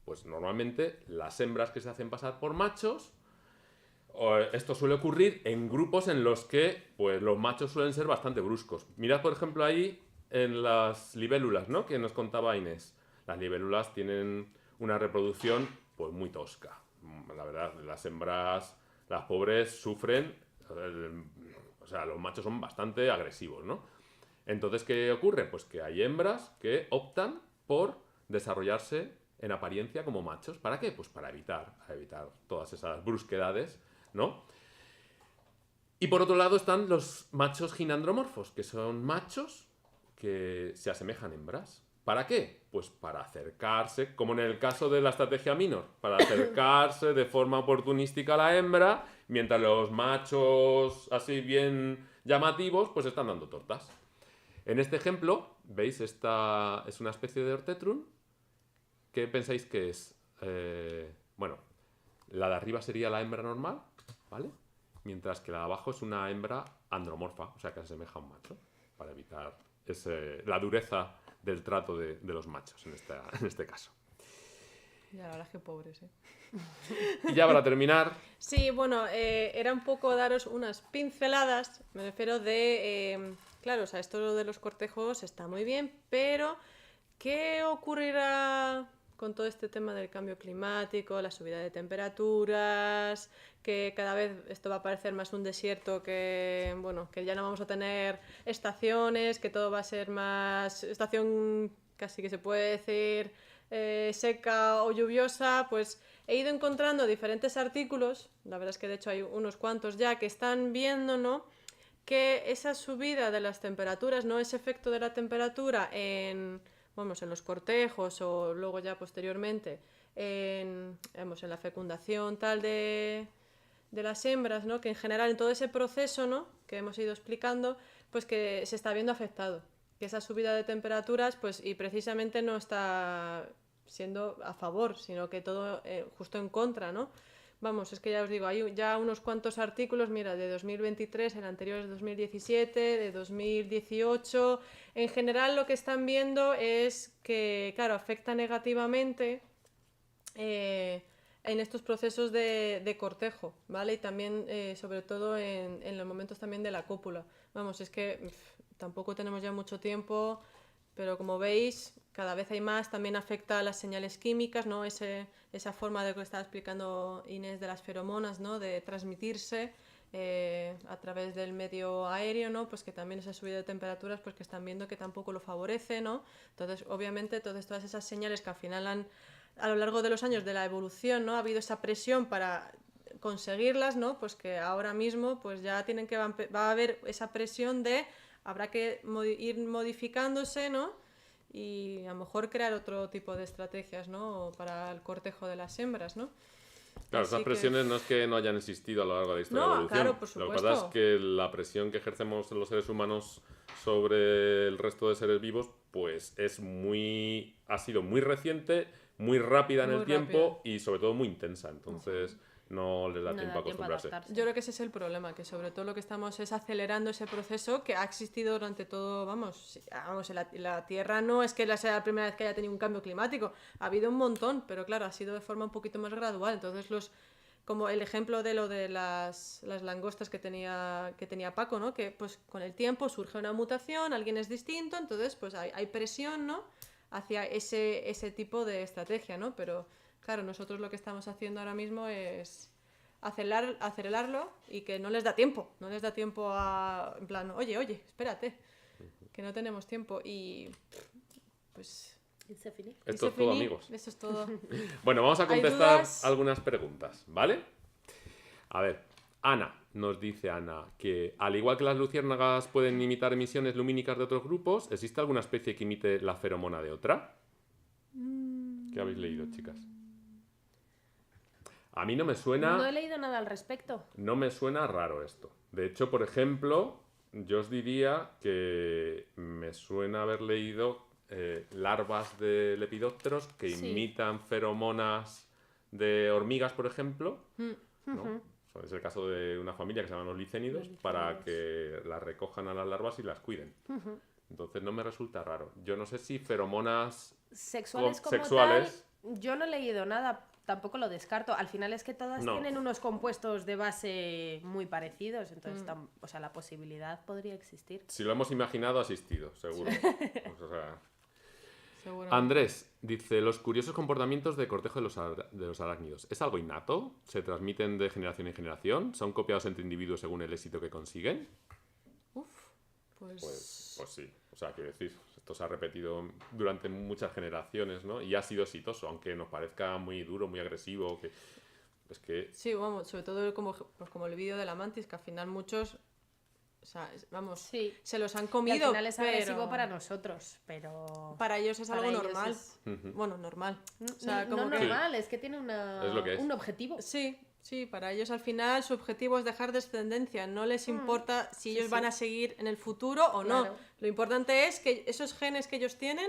Pues normalmente las hembras que se hacen pasar por machos, esto suele ocurrir en grupos en los que pues, los machos suelen ser bastante bruscos. Mirad, por ejemplo, ahí en las libélulas, ¿no? Que nos contaba Inés. Las libélulas tienen una reproducción pues muy tosca. La verdad, las hembras, las pobres, sufren. O sea, los machos son bastante agresivos, ¿no? Entonces, ¿qué ocurre? Pues que hay hembras que optan por desarrollarse en apariencia como machos. ¿Para qué? Pues para evitar todas esas brusquedades, ¿no? Y por otro lado están los machos ginandromorfos, que son machos que se asemejan a hembras. ¿Para qué? Pues para acercarse, como en el caso de la estrategia minor, para acercarse de forma oportunística a la hembra, mientras los machos así bien llamativos, pues están dando tortas. En este ejemplo, ¿veis? Esta es una especie de Ortetrum. ¿Qué pensáis que es? Bueno, la de arriba sería la hembra normal, ¿vale? Mientras que la de abajo es una hembra andromorfa, o sea que se asemeja a un macho, para evitar la dureza del trato de los machos en este caso. Ya, la verdad es que pobres, ¿eh? Y ya para terminar... Sí, bueno, era un poco daros unas pinceladas, me refiero de... claro, o sea, esto de los cortejos está muy bien, pero ¿qué ocurrirá con todo este tema del cambio climático, la subida de temperaturas, que cada vez esto va a parecer más un desierto, que bueno, que ya no vamos a tener estaciones, que todo va a ser más estación casi que se puede decir seca o lluviosa? Pues he ido encontrando diferentes artículos, la verdad es que de hecho hay unos cuantos ya que están viendo, ¿no?, que esa subida de las temperaturas, ¿no?, ese efecto de la temperatura en los cortejos o luego ya posteriormente en la fecundación tal de las hembras, ¿no?, que en general en todo ese proceso, ¿no?, que hemos ido explicando, pues que se está viendo afectado, que esa subida de temperaturas pues y precisamente no está siendo a favor, sino que todo justo en contra, ¿no? Vamos, es que ya os digo, hay ya unos cuantos artículos, mira, de 2023, el anterior es 2017, de 2018. En general lo que están viendo es que, claro, afecta negativamente en estos procesos de cortejo, ¿vale? Y también, sobre todo, en los momentos también de la cópula. Vamos, es que tampoco tenemos ya mucho tiempo, pero como veis, cada vez hay más, también afecta a las señales químicas, ¿no? Esa forma de lo que estaba explicando Inés de las feromonas, ¿no?, de transmitirse a través del medio aéreo, ¿no?, pues que también esa subida de temperaturas, pues que están viendo que tampoco lo favorece, ¿no? Entonces, obviamente, todas esas señales que al final a lo largo de los años de la evolución, ¿no?, ha habido esa presión para conseguirlas, ¿no?, pues que ahora mismo pues ya va a haber esa presión habrá que ir modificándose, ¿no?, y a lo mejor crear otro tipo de estrategias, ¿no?, para el cortejo de las hembras, ¿no? Claro, esas presiones no es que no hayan existido a lo largo de la historia de la evolución. Claro, por supuesto. Lo que pasa es que la presión que ejercemos los seres humanos sobre el resto de seres vivos, pues ha sido muy reciente, muy rápida en el tiempo y sobre todo muy intensa. Entonces no les da tiempo a acostumbrarse. Yo creo que ese es el problema, que sobre todo lo que estamos es acelerando ese proceso que ha existido durante todo, la Tierra no es que sea la primera vez que haya tenido un cambio climático, ha habido un montón, pero claro, ha sido de forma un poquito más gradual. Entonces como el ejemplo de lo de las langostas que tenía Paco, ¿no?, que pues con el tiempo surge una mutación, alguien es distinto, entonces pues hay presión, ¿no?, hacia ese tipo de estrategia, ¿no? Pero claro, nosotros lo que estamos haciendo ahora mismo es acelerarlo y que no les da tiempo en plan, oye, espérate, que no tenemos tiempo y pues... Esto es todo, amigos. Eso es todo. Bueno, vamos a contestar algunas preguntas, ¿vale? A ver, Ana, nos dice Ana, que al igual que las luciérnagas pueden imitar emisiones lumínicas de otros grupos, ¿existe alguna especie que imite la feromona de otra? ¿Qué habéis leído, chicas? A mí no me suena... No he leído nada al respecto. No me suena raro esto. De hecho, por ejemplo, yo os diría que me suena haber leído larvas de lepidópteros que Sí. imitan feromonas de hormigas, por ejemplo, ¿no? Es el caso de una familia que se llaman los licénidos, para que las recojan a las larvas y las cuiden. Entonces no me resulta raro. Yo no sé si feromonas Sexuales como sexuales... tal, yo no he leído nada, tampoco lo descarto. Al final es que todas No. tienen unos compuestos de base muy parecidos, entonces o sea, la posibilidad podría existir. Si lo hemos imaginado, ha existido, seguro. O sea, Seguramente. Andrés dice, los curiosos comportamientos de cortejo de los arácnidos. ¿Es algo innato? ¿Se transmiten de generación en generación? ¿Son copiados entre individuos según el éxito que consiguen? Pues sí. O sea, quiero decir, esto se ha repetido durante muchas generaciones, ¿no? Y ha sido exitoso, aunque nos parezca muy duro, muy agresivo. Es que... Sí, vamos, sobre todo como el vídeo de la mantis, que al final muchos, o sea, vamos, Sí. se los han Y al comido, final es agresivo pero para nosotros, pero... para ellos es para algo ellos normal. es- Bueno, normal. No, O sea, no como que... normal, es que tiene Es lo que es. un objetivo. Sí, para ellos al final su objetivo es dejar descendencia, no les importa si ellos van a seguir en el futuro o no. Claro. Lo importante es que esos genes que ellos tienen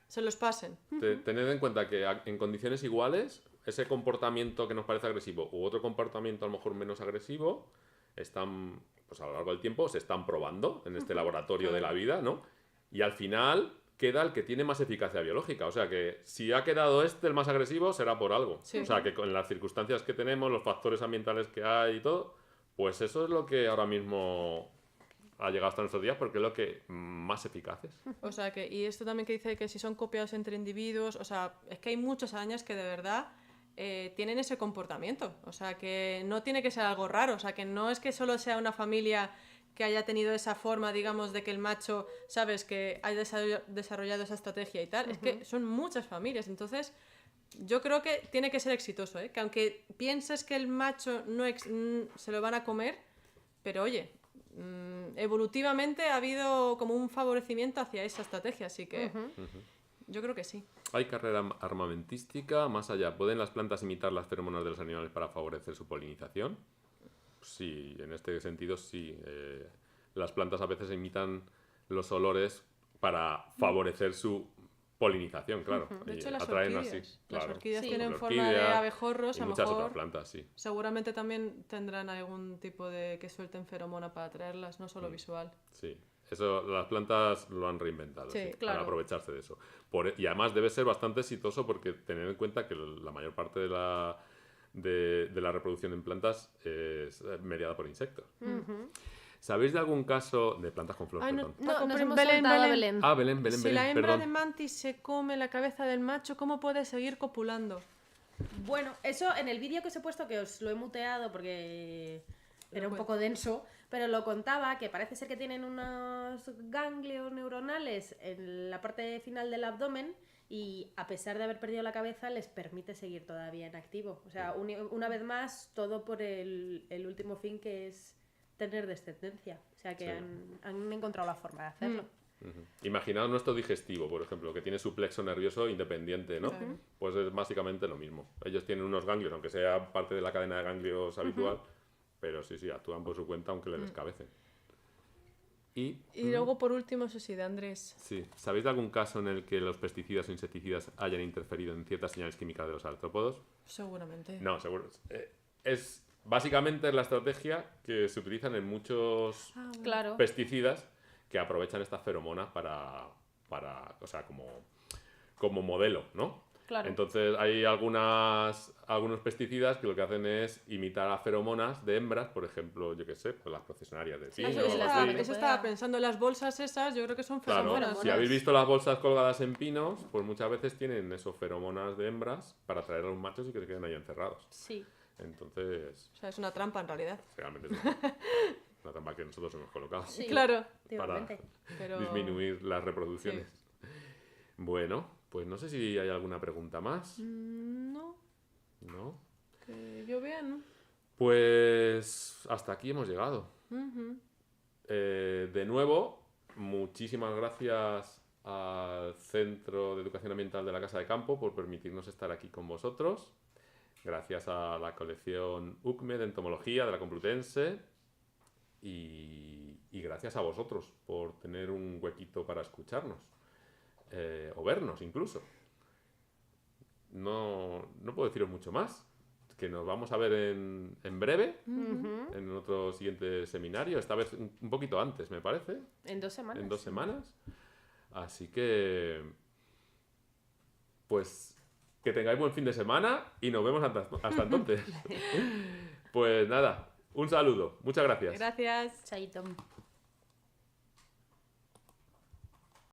se los pasen. Tened en cuenta que en condiciones iguales, ese comportamiento que nos parece agresivo u otro comportamiento a lo mejor menos agresivo, están, pues a lo largo del tiempo, se están probando en este laboratorio de la vida, ¿no? Y al final queda el que tiene más eficacia biológica. O sea que si ha quedado el más agresivo, será por algo. Sí. O sea que con las circunstancias que tenemos, los factores ambientales que hay y todo, pues eso es lo que ahora mismo ha llegado hasta nuestros días porque es lo que más eficaz es. O sea que, y esto también que dice que si son copiados entre individuos, o sea, es que hay muchas arañas que de verdad tienen ese comportamiento. O sea que no tiene que ser algo raro, o sea que no es que solo sea una familia que haya tenido esa forma, digamos, de que el macho, sabes, que haya desarrollado esa estrategia y tal, es que son muchas familias, entonces yo creo que tiene que ser exitoso, ¿eh? Que aunque pienses que el macho no se lo van a comer, pero oye, evolutivamente ha habido como un favorecimiento hacia esa estrategia, así que yo creo que sí. Hay carrera armamentística, más allá. ¿Pueden las plantas imitar las feromonas de los animales para favorecer su polinización? Sí, en este sentido sí. Las plantas a veces imitan los olores para favorecer su polinización, claro. De y hecho, las atraen orquídeas. así, Las claro. orquídeas Sí. tienen La forma de orquídea abejorros, y a lo muchas mejor otras plantas, sí. seguramente también tendrán algún tipo de que suelten feromona para atraerlas, no solo visual. Sí. Eso, las plantas lo han reinventado, Sí, sí, claro. para aprovecharse de eso. Y además debe ser bastante exitoso porque tener en cuenta que la mayor parte de la reproducción en plantas es mediada por insectos. ¿Sabéis de algún caso de plantas con flor? Ay, no, Perdón. No, Paco, nos pero hemos Belén, saltado a Belén. Belén. Ah, Belén, Si la hembra perdón. de mantis se come la cabeza del macho, ¿cómo puede seguir copulando? Bueno, eso en el vídeo que os he puesto, que os lo he muteado porque era un poco denso, pero lo contaba que parece ser que tienen unos ganglios neuronales en la parte final del abdomen y a pesar de haber perdido la cabeza les permite seguir todavía en activo. O sea, una vez más, todo por el último fin que es tener descendencia. O sea, que Sí. han encontrado la forma de hacerlo. Ujú. Imaginaos nuestro digestivo, por ejemplo, que tiene su plexo nervioso independiente, ¿no? Claro. Pues es básicamente lo mismo. Ellos tienen unos ganglios, aunque sea parte de la cadena de ganglios habitual, pero sí, actúan por su cuenta aunque le descabecen. Y luego, por último, eso sí, de Andrés. sí, ¿sabéis de algún caso en el que los pesticidas o insecticidas hayan interferido en ciertas señales químicas de los artrópodos? Seguramente. No, seguro. Es básicamente la estrategia que se utilizan en muchos Claro. pesticidas que aprovechan estas feromonas o sea, como modelo, ¿no? Claro. Entonces hay algunos pesticidas que lo que hacen es imitar a feromonas de hembras, por ejemplo, yo qué sé, pues las procesionarias de pino. Eso, Sí, o las así. de- estaba pensando, las bolsas esas, yo creo que son Claro, feromonas. si habéis visto las bolsas colgadas en pinos, pues muchas veces tienen esos feromonas de hembras para atraer a los machos y que se queden ahí encerrados. Sí. Entonces, O sea, es una trampa en realidad. realmente es una trampa que nosotros hemos colocado Sí. Claro. para Efectivamente. Pero... disminuir las reproducciones. Bueno, pues no sé si hay alguna pregunta más. No, ¿No? que yo vea, ¿no? Pues hasta aquí hemos llegado. De nuevo, muchísimas gracias al Centro de Educación Ambiental de la Casa de Campo por permitirnos estar aquí con vosotros. Gracias a la colección UCME de Entomología de la Complutense. Y gracias a vosotros por tener un huequito para escucharnos. O vernos incluso. No puedo deciros mucho más. Que nos vamos a ver en breve, en otro siguiente seminario, esta vez un poquito antes, me parece. En 2 semanas. En 2 semanas. Así que, pues, que tengáis buen fin de semana y nos vemos hasta entonces. Pues nada, un saludo. Muchas gracias. Gracias. Chaito.